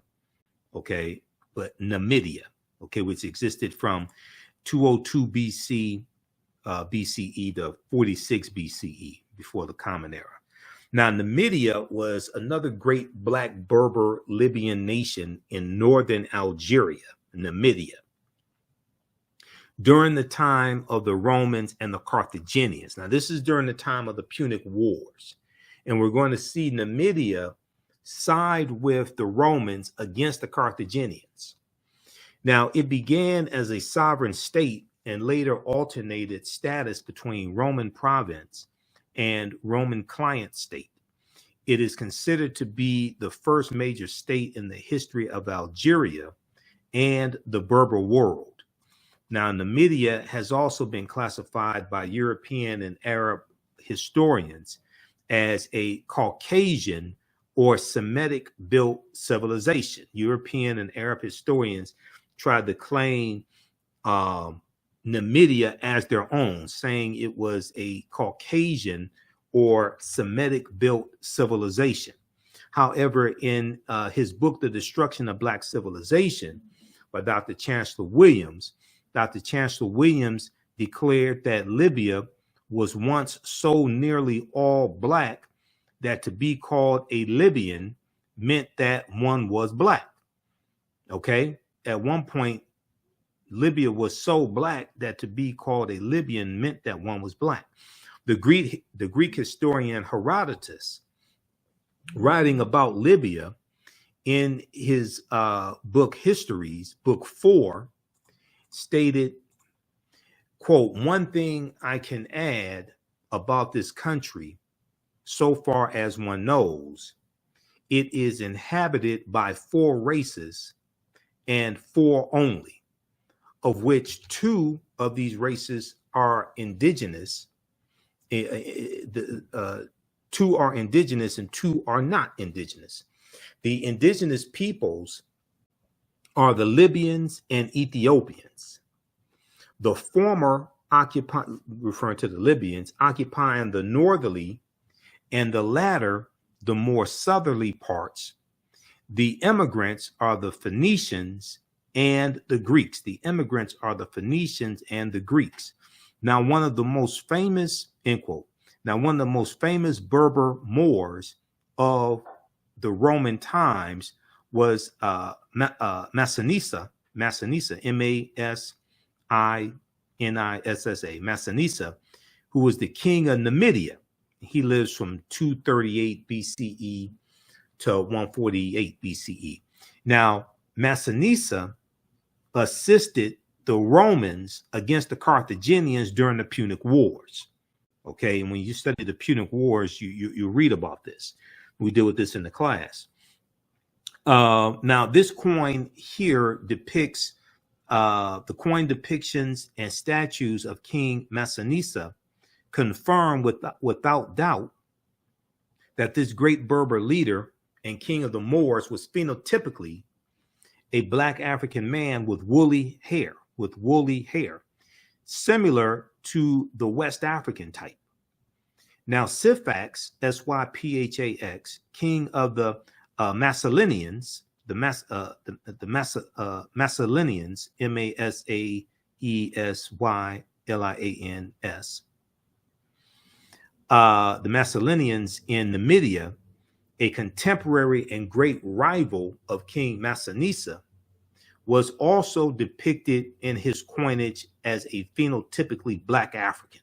okay, but Namibia, okay, which existed from 202 BCE to 46 BCE, before the Common Era. Now, Namibia was another great Black Berber Libyan nation in northern Algeria, Namibia, during the time of the Romans and the Carthaginians. Now, this is during the time of the Punic Wars. And we're going to see Namibia side with the Romans against the Carthaginians. Now, it began as a sovereign state and later alternated status between Roman province and Roman client state. It is considered to be the first major state in the history of Algeria and the Berber world. Now, Numidia has also been classified by European and Arab historians as a Caucasian or Semitic built civilization. European and Arab historians tried to claim Numidia as their own, saying it was a Caucasian or Semitic built civilization. However, in his book, The Destruction of Black Civilization, by Dr. Chancellor Williams declared that Libya was once so nearly all black that to be called a Libyan meant that one was black. Okay? At one point, Libya was so black that to be called a Libyan meant that one was black. The Greek historian Herodotus, writing about Libya in his book Histories, book 4, stated, quote, "One thing I can add about this country, so far as one knows, it is inhabited by 4 races and 4 only, of which 2 of these races are indigenous. 2 are indigenous and 2 are not indigenous. The indigenous peoples are the Libyans and Ethiopians. The former referring to the Libyans, occupying the northerly and the latter the more southerly parts. The immigrants are the Phoenicians and the Greeks. The immigrants are the Phoenicians and the Greeks. Now, one of the most famous, end quote, now one of the most famous Berber Moors of the Roman times was Massinissa, M-A-S-I-N-I-S-S-A, Massinissa, who was the king of Numidia. He lives from 238 BCE to 148 BCE. Now, Massinissa assisted the Romans against the Carthaginians during the Punic Wars. Okay, and when you study the Punic Wars, you read about this. We deal with this in the class. Now, this coin here depicts the coin depictions and statues of King Massinissa confirm without doubt that this great Berber leader and king of the Moors was phenotypically a black African man with woolly hair, similar to the West African type. Now, Syphax, S-Y-P-H-A-X, king of the Massalinians, the Massalinians, M-A-S-A-E-S-Y-L-I-A-N-S, the Massalinians in Numidia, a contemporary and great rival of King Massinissa, was also depicted in his coinage as a phenotypically black African.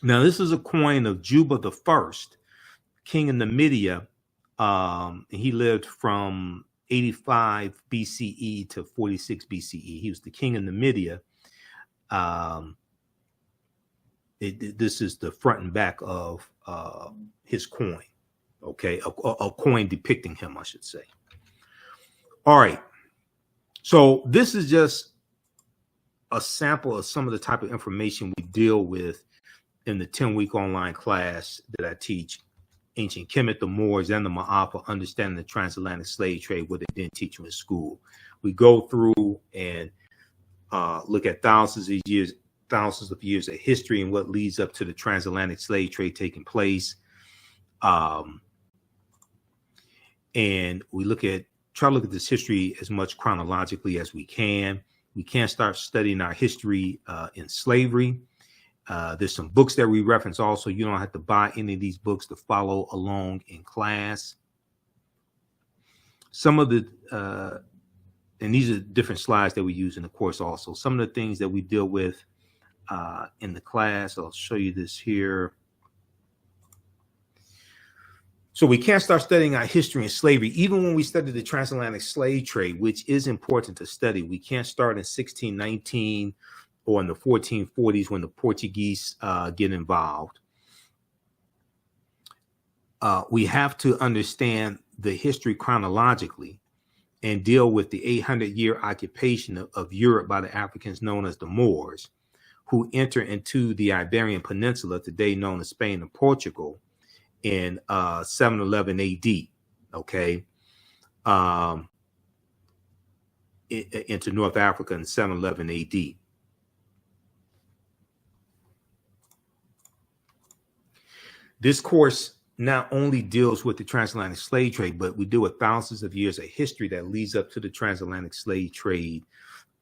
Now, this is a coin of Juba I, king of Numidia. He lived from 85 BCE to 46 BCE. He was the king of Numidia. This is the front and back of his coin. Okay, a coin depicting him, I should say. All right. So this is just a sample of some of the type of information we deal with in the 10-week online class that I teach, Ancient Kemet, the Moors, and the Ma'afa, Understanding the Transatlantic Slave Trade, what they didn't teach you in school. We go through and look at thousands of years of history and what leads up to the transatlantic slave trade taking place. And we try to look at this history as much chronologically as we can. We can't start studying our history in slavery. There's some books that we reference also. You don't have to buy any of these books to follow along in class. Some of the, and these are different slides that we use in the course also. Some of the things that we deal with in the class, I'll show you this here. So we can't start studying our history in slavery, even when we study the transatlantic slave trade, which is important to study. We can't start in 1619 or in the 1440s when the Portuguese get involved. We have to understand the history chronologically and deal with the 800-year occupation of Europe by the Africans known as the Moors, who enter into the Iberian Peninsula, today known as Spain and Portugal, in 711 AD, okay? Into North Africa in 711 AD. This course not only deals with the transatlantic slave trade, but we deal with thousands of years of history that leads up to the transatlantic slave trade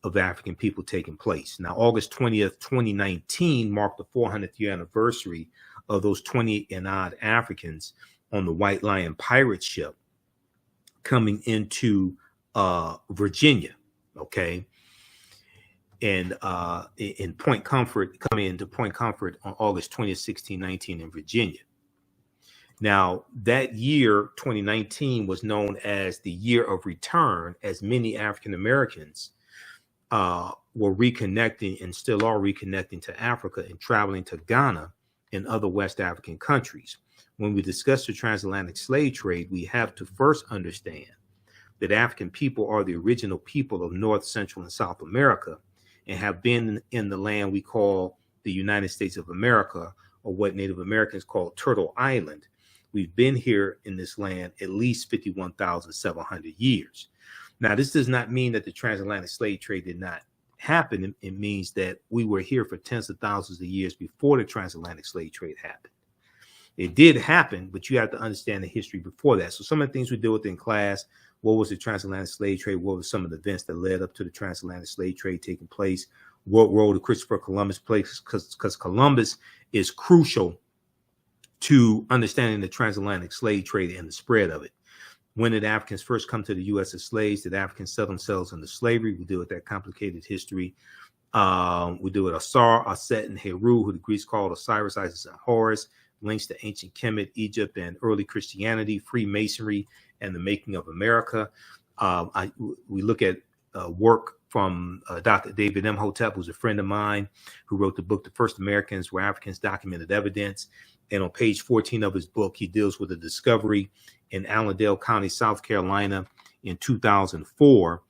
of African people taking place. Now, August 20th, 2019 marked the 400th year anniversary of those 20 and odd Africans on the White Lion pirate ship coming into Virginia, okay? And in Point Comfort, coming into Point Comfort on August 20th, 1619 in Virginia. Now, that year, 2019, was known as the year of return, as many African Americans were reconnecting and still are reconnecting to Africa and traveling to Ghana and other West African countries. When we discuss the transatlantic slave trade, we have to first understand that African people are the original people of North, Central, and South America and have been in the land we call the United States of America, or what Native Americans call Turtle Island. We've been here in this land at least 51,700 years. Now, this does not mean that the transatlantic slave trade did not happen. It means that we were here for tens of thousands of years before the transatlantic slave trade happened. It did happen, but you have to understand the history before that. So some of the things we deal with in class, what was the transatlantic slave trade? What were some of the events that led up to the transatlantic slave trade taking place? What role did Christopher Columbus play? Because Columbus is crucial to understanding the transatlantic slave trade and the spread of it. When did Africans first come to the U.S. as slaves? Did Africans sell themselves into slavery? We deal with that complicated history. We deal with Asar, Aset, and Heru, who the Greeks called Osiris, Isis, and Horus, links to ancient Kemet, Egypt, and early Christianity, Freemasonry, and the making of America. We look at work from Dr. David Imhotep, who's a friend of mine, who wrote the book, The First Americans Were Africans, Documented Evidence. And on page 14 of his book, he deals with a discovery in Allendale County, South Carolina in 2004,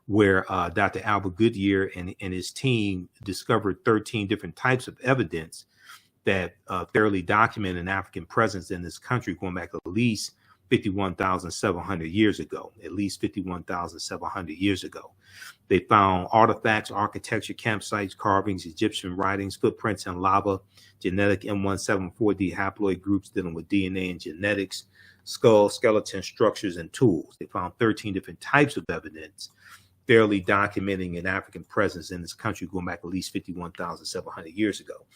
where Dr. Albert Goodyear and his team discovered 13 different types of evidence that thoroughly document an African presence in this country going back at least 51,700 years ago, at least 51,700 years ago. They found artifacts, architecture, campsites, carvings, Egyptian writings, footprints in lava, genetic M174D haploid groups dealing with DNA and genetics, skull, skeleton structures, and tools. They found 13 different types of evidence thoroughly documenting an African presence in this country going back at least 51,700 years ago.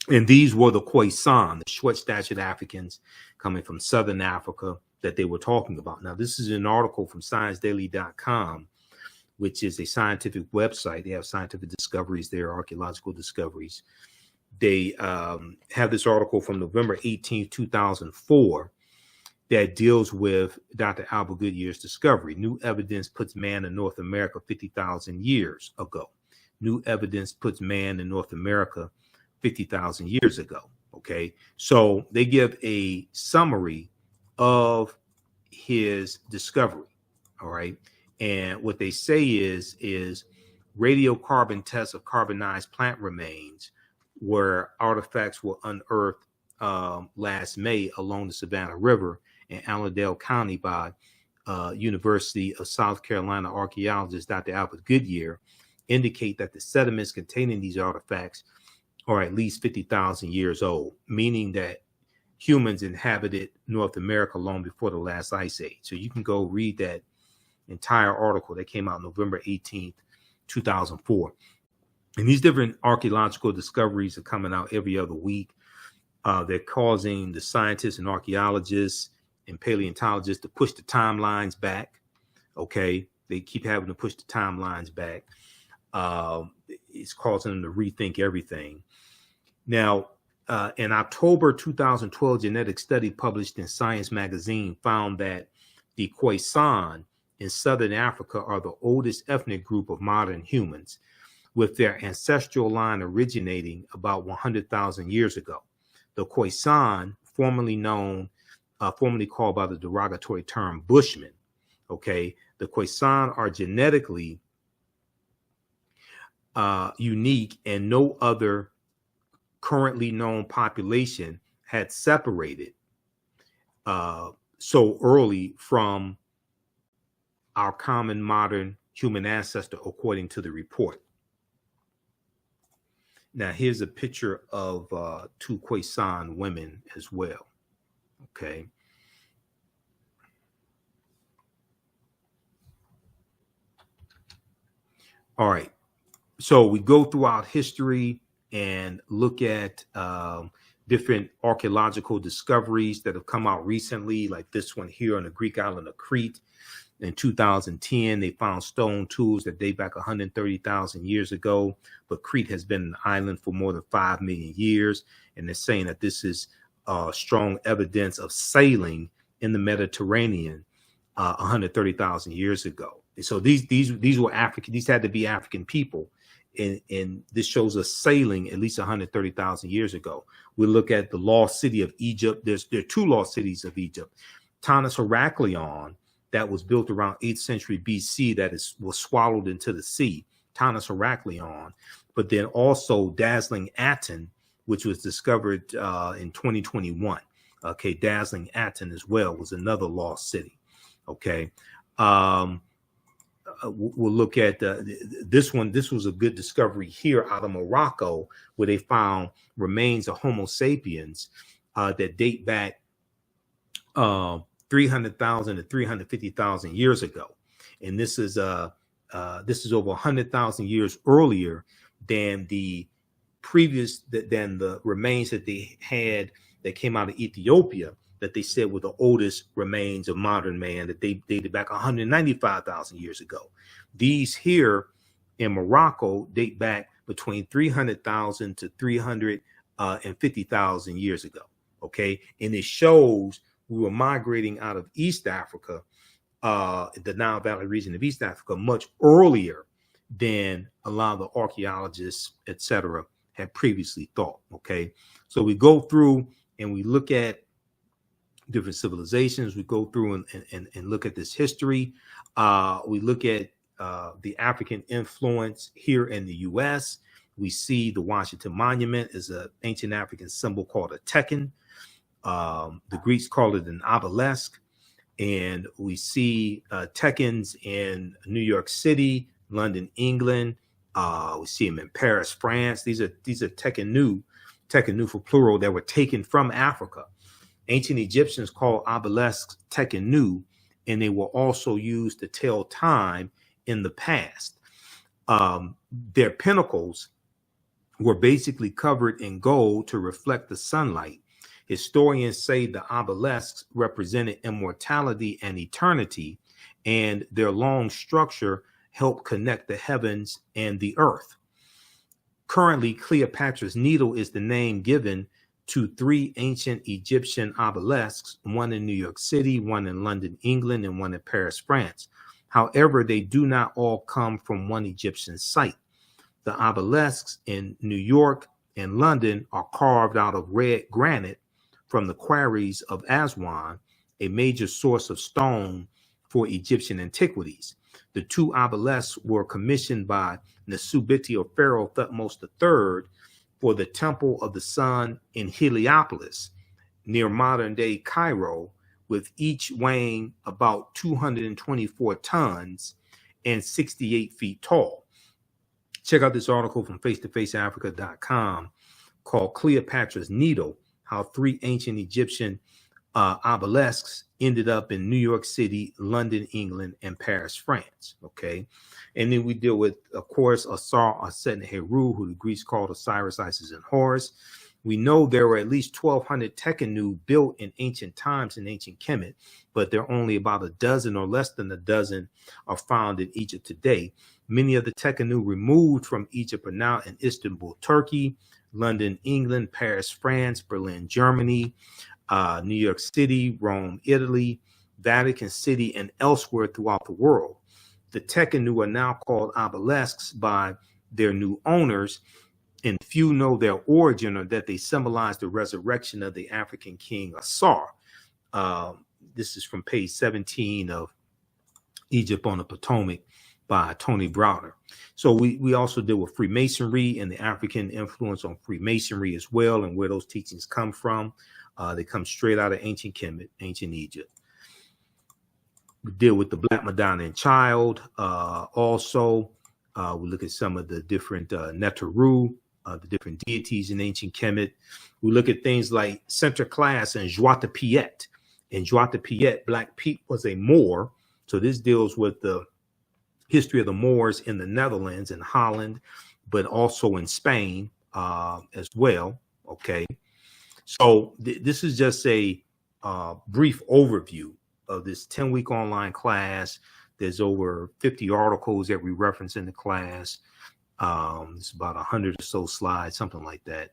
And these were the Khoisan, the short-statured Africans coming from Southern Africa that they were talking about. Now, this is an article from ScienceDaily.com, which is a scientific website. They have scientific discoveries there, archaeological discoveries. They have this article from November 18, 2004, that deals with Dr. Albert Goodyear's discovery. New evidence puts man in North America 50,000 years ago. New evidence puts man in North America 50,000 years ago. Okay, so they give a summary of his discovery. All right, and what they say is radiocarbon tests of carbonized plant remains, where artifacts were unearthed last May along the Savannah River in Allendale County by University of South Carolina archaeologist Dr. Albert Goodyear, indicate that the sediments containing these artifacts are at least 50,000 years old, meaning that humans inhabited North America long before the last ice age. So you can go read that entire article that came out November 18th, 2004. And these different archaeological discoveries are coming out every other week. They're causing the scientists and archaeologists and paleontologists to push the timelines back. Okay, they keep having to push the timelines back. It's causing them to rethink everything. Now, in October 2012, genetic study published in Science magazine found that the Khoisan in Southern Africa are the oldest ethnic group of modern humans, with their ancestral line originating about 100,000 years ago. The Khoisan, formerly called by the derogatory term Bushmen, okay, the Khoisan are genetically unique, and no other currently known population had separated so early from our common modern human ancestor, according to the report. Now, here's a picture of two Khoisan women as well. Okay. All right. So we go throughout history and look at different archaeological discoveries that have come out recently, like this one here on the Greek island of Crete. In 2010, they found stone tools that date back 130,000 years ago, but Crete has been an island for more than 5 million years, and they're saying that this is strong evidence of sailing in the Mediterranean 130,000 years ago. And so these were African; these had to be African people, and this shows us sailing at least 130,000 years ago. We look at the lost city of Egypt. There are two lost cities of Egypt: Tanis Heraklion, that was built around 8th century BC, was swallowed into the sea, Tanis Heraklion, but then also Dazzling Aten, which was discovered in 2021. Okay, Dazzling Aten as well was another lost city. Okay, we'll look at this one. This was a good discovery here out of Morocco, where they found remains of Homo sapiens that date back 300,000 to 350,000 years ago, and this is over 100,000 years earlier than the remains that they had that came out of Ethiopia, that they said were the oldest remains of modern man, that they dated back 195,000 years ago. These here in Morocco date back between 300,000 to 350,000 years ago. Okay, and it shows we were migrating out of East Africa, the Nile Valley region of East Africa, much earlier than a lot of the archaeologists, etc., had previously thought. Okay, so we go through and we look at different civilizations. We go through and look at this history. We look at the African influence here in the U.S. We see the Washington Monument is an ancient African symbol called a tekken. The Greeks call it an obelisk, and we see tekens in New York City, London, England. We see them in Paris, France. These are tekenu for plural, that were taken from Africa. Ancient Egyptians called obelisks tekenu, and they were also used to tell time in the past. Their pinnacles were basically covered in gold to reflect the sunlight. Historians say the obelisks represented immortality and eternity, and their long structure helped connect the heavens and the earth. Currently, Cleopatra's Needle is the name given to 3 ancient Egyptian obelisks, one in New York City, one in London, England, and one in Paris, France. However, they do not all come from one Egyptian site. The obelisks in New York and London are carved out of red granite from the quarries of Aswan, a major source of stone for Egyptian antiquities. The 2 obelisks were commissioned by Nesubiti or Pharaoh Thutmose III for the Temple of the Sun in Heliopolis, near modern-day Cairo, with each weighing about 224 tons and 68 feet tall. Check out this article from face-to-faceafrica.com called Cleopatra's Needle, how 3 ancient Egyptian obelisks ended up in New York City, London, England, and Paris, France. Okay. And then we deal with, of course, Asar, Aset, and Heru, who the Greeks called Osiris, Isis, and Horus. We know there were at least 1,200 tekenu built in ancient times in ancient Kemet, but there are only about a dozen or less than a dozen are found in Egypt today. Many of the tekenu removed from Egypt are now in Istanbul, Turkey, London, England, Paris, France, Berlin, Germany, New York City, Rome, Italy, Vatican City, and elsewhere throughout the world. The tekenu are now called obelisks by their new owners, and few know their origin or that they symbolize the resurrection of the African king Asar. This is from page 17 of Egypt on the Potomac by Tony Browder. So we also deal with Freemasonry and the African influence on Freemasonry as well, and where those teachings come from. They come straight out of ancient Kemet, ancient Egypt. We deal with the Black Madonna and Child. Also, we look at some of the different Neteru, the different deities in ancient Kemet. We look at things like Sinterklaas and Zwarte Piet. In Zwarte Piet, Black Piet was a Moor. So this deals with the history of the Moors in the Netherlands and Holland, but also in Spain as well. Okay. So this is just a brief overview of this 10-week online class. There's over 50 articles that we reference in the class. It's about 100 or so slides, something like that.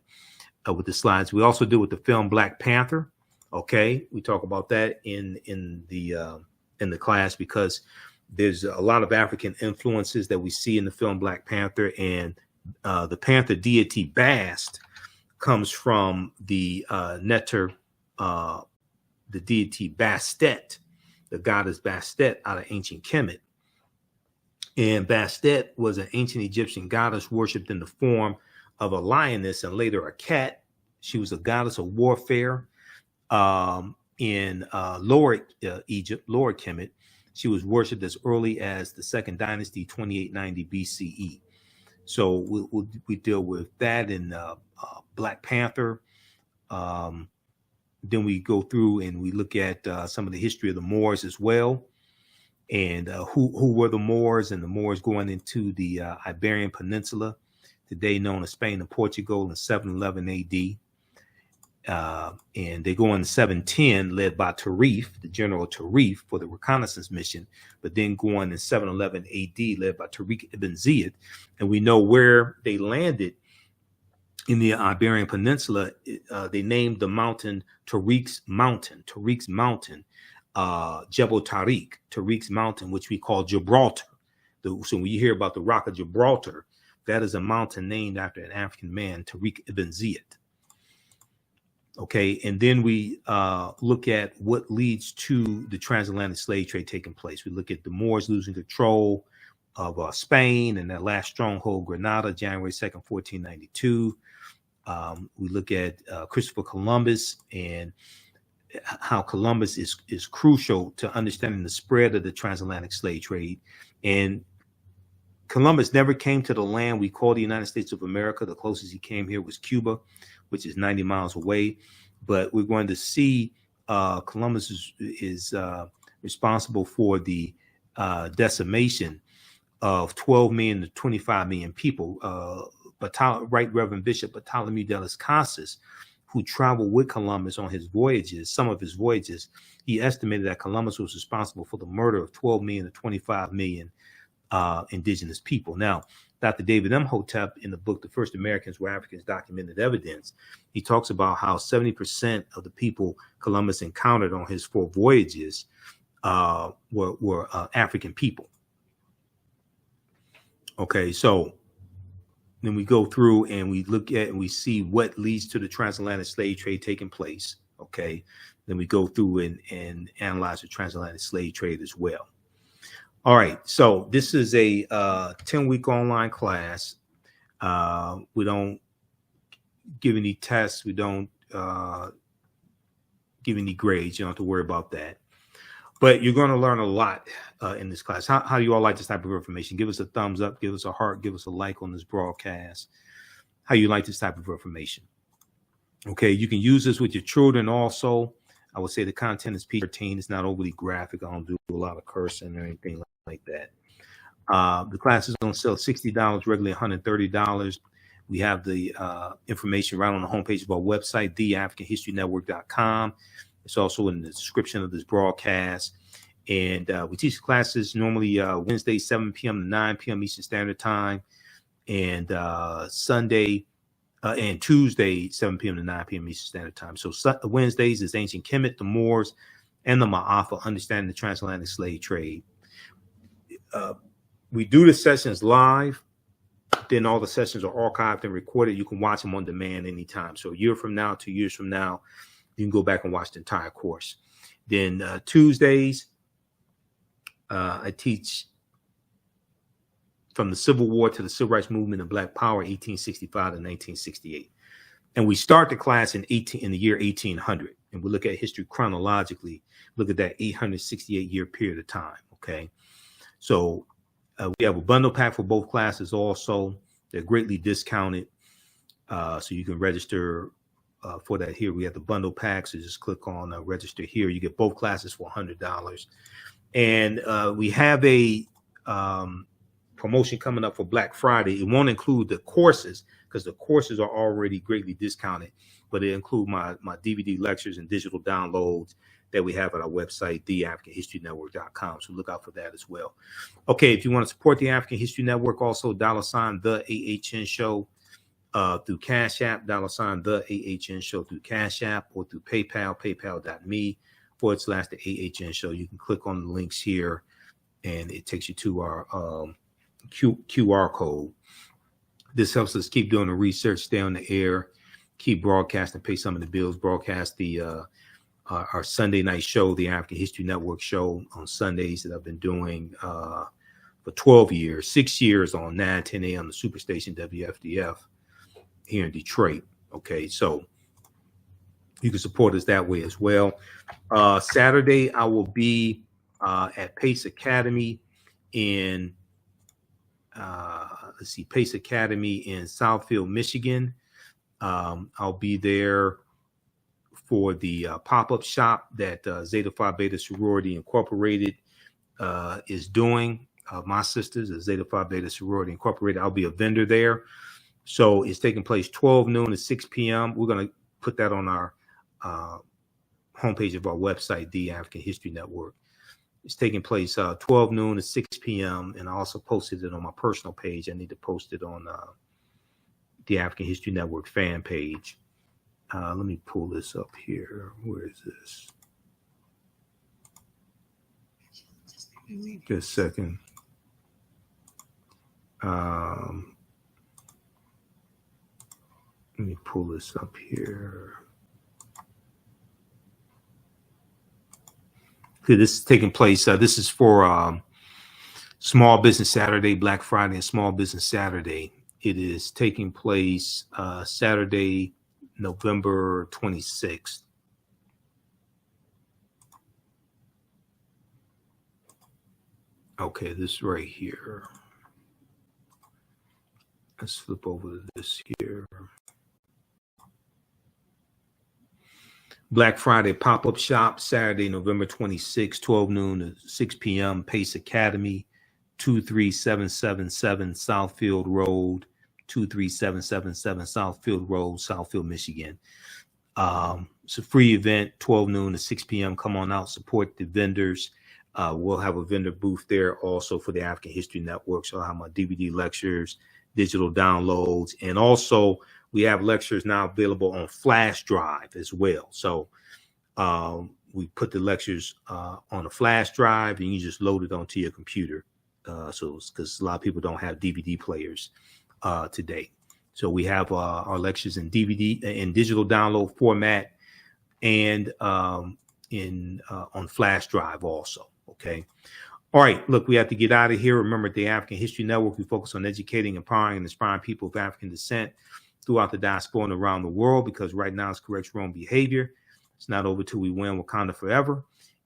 With the slides, we also deal with the film Black Panther. Okay, we talk about that in the class because there's a lot of African influences that we see in the film Black Panther, and the Panther deity Bast comes from the Neter, the deity Bastet, the goddess Bastet out of ancient Kemet. And Bastet was an ancient Egyptian goddess worshipped in the form of a lioness and later a cat. She was a goddess of warfare in Lower Egypt, Lower Kemet. She was worshipped as early as the Second Dynasty, 2890 BCE. So we deal with that in Black Panther. Then we go through and we look at some of the history of the Moors as well, and who were the Moors, and the Moors going into the Iberian Peninsula, today known as Spain and Portugal, in 711 AD. And they go in 710, led by Tarif, the General Tarif, for the reconnaissance mission, but then go on in 711 AD, led by Tariq ibn Ziyad. And we know where they landed in the Iberian Peninsula. They named the mountain Tariq's Mountain, Jebel Tariq, Tariq's Mountain, which we call Gibraltar. So when you hear about the Rock of Gibraltar, that is a mountain named after an African man, Tariq ibn Ziyad. Okay, and then we look at what leads to the transatlantic slave trade taking place. We look at the Moors losing control of Spain and their last stronghold, Granada, January 2nd, 1492. We look at Christopher Columbus and how Columbus is crucial to understanding the spread of the transatlantic slave trade. And Columbus never came to the land we call the United States of America. The closest he came here was Cuba, which is 90 miles away. But we're going to see Columbus is responsible for the decimation of 12 million to 25 million people. Right Reverend Bishop Bartholomew de las Casas, who traveled with Columbus on his voyages, some of his voyages, he estimated that Columbus was responsible for the murder of 12 million to 25 million indigenous people. Now, Dr. David Imhotep, in the book, The First Americans Were Africans, Documented Evidence, he talks about how 70% of the people Columbus encountered on his 4 voyages were African people. Okay, so then we go through and we look at and we see what leads to the transatlantic slave trade taking place. Okay, then we go through and analyze the transatlantic slave trade as well. All right, so this is a 10-week online class. We don't give any tests. We don't give any grades. You don't have to worry about that. But you're going to learn a lot in this class. How do you all like this type of information? Give us a thumbs up. Give us a heart. Give us a like on this broadcast. How you like this type of information? Okay, you can use this with your children also. I would say the content is PG-13. It's not overly graphic. I don't do a lot of cursing or anything like that. The class is on sale $60, regularly $130. We have the information right on the homepage of our website, theafricanhistorynetwork.com. It's also in the description of this broadcast. And we teach classes normally Wednesday, 7 p.m. to 9 p.m. Eastern Standard Time, and Sunday and Tuesday, 7 p.m. to 9 p.m. Eastern Standard Time. So Wednesdays is Ancient Kemet, the Moors, and the Ma'afa, Understanding the Transatlantic Slave Trade. We do the sessions live. Then all the sessions are archived and recorded. You can watch them on demand anytime. So a year from now, 2 years from now, you can go back and watch the entire course. Then Tuesdays, I teach from the Civil War to the Civil Rights Movement and Black Power, 1865 to 1968. And we start the class in the year 1800. And we look at history chronologically, look at that 868-year period of time, okay? So we have a bundle pack for both classes also. They're greatly discounted, so you can register for that here. We have the bundle pack, so just click on register here. You get both classes for $100. And we have a promotion coming up for Black Friday. It won't include the courses because the courses are already greatly discounted, but it includes my DVD lectures and digital downloads that we have at our website, theafricanhistorynetwork.com. So look out for that as well. Okay, if you want to support the African History Network, also $ the AHN show through Cash App, $ the AHN show through Cash App, or through PayPal, paypal.me/the AHN show. You can click on the links here and it takes you to our QR code. This helps us keep doing the research, stay on the air, keep broadcasting, pay some of the bills, broadcast the our Sunday night show, the African History Network show on Sundays that I've been doing for 12 years, 6 years on 9-10 a.m. the Superstation WFDF here in Detroit. Okay, so you can support us that way as well. Saturday, I will be at Pace Academy in Pace Academy in Southfield, Michigan. I'll be there for the pop-up shop that Zeta Phi Beta Sorority Incorporated is doing. My sisters at Zeta Phi Beta Sorority Incorporated. I'll be a vendor there. So it's taking place 12 noon to 6 p.m. We're going to put that on our homepage of our website, The African History Network. It's taking place 12 noon to 6 p.m. And I also posted it on my personal page. I need to post it on the African History Network fan page. Let me pull this up here. Where is this? Just a second. Let me pull this up here. Okay, this is taking place. This is for Small Business Saturday, Black Friday, and Small Business Saturday. It is taking place Saturday, November 26th. Okay, this right here. Let's flip over to this here. Black Friday pop-up shop, Saturday, November 26th, 12 noon to 6 p.m. Pace Academy, 23777 Southfield Road, 23777 Southfield Road, Southfield, Michigan. It's a free event, 12 noon to 6 p.m. Come on out, support the vendors. We'll have a vendor booth there also for the African History Network. So I'll have my DVD lectures, digital downloads, and also we have lectures now available on flash drive as well. So we put the lectures on a flash drive and you just load it onto your computer. So because a lot of people don't have DVD players today. So we have our lectures in DVD in digital download format and on flash drive also. Okay. All right. Look, we have to get out of here. Remember, at the African History Network, we focus on educating, empowering, and inspiring people of African descent throughout the diaspora and around the world, because right now it's correct wrong behavior. It's not over till we win Wakanda forever.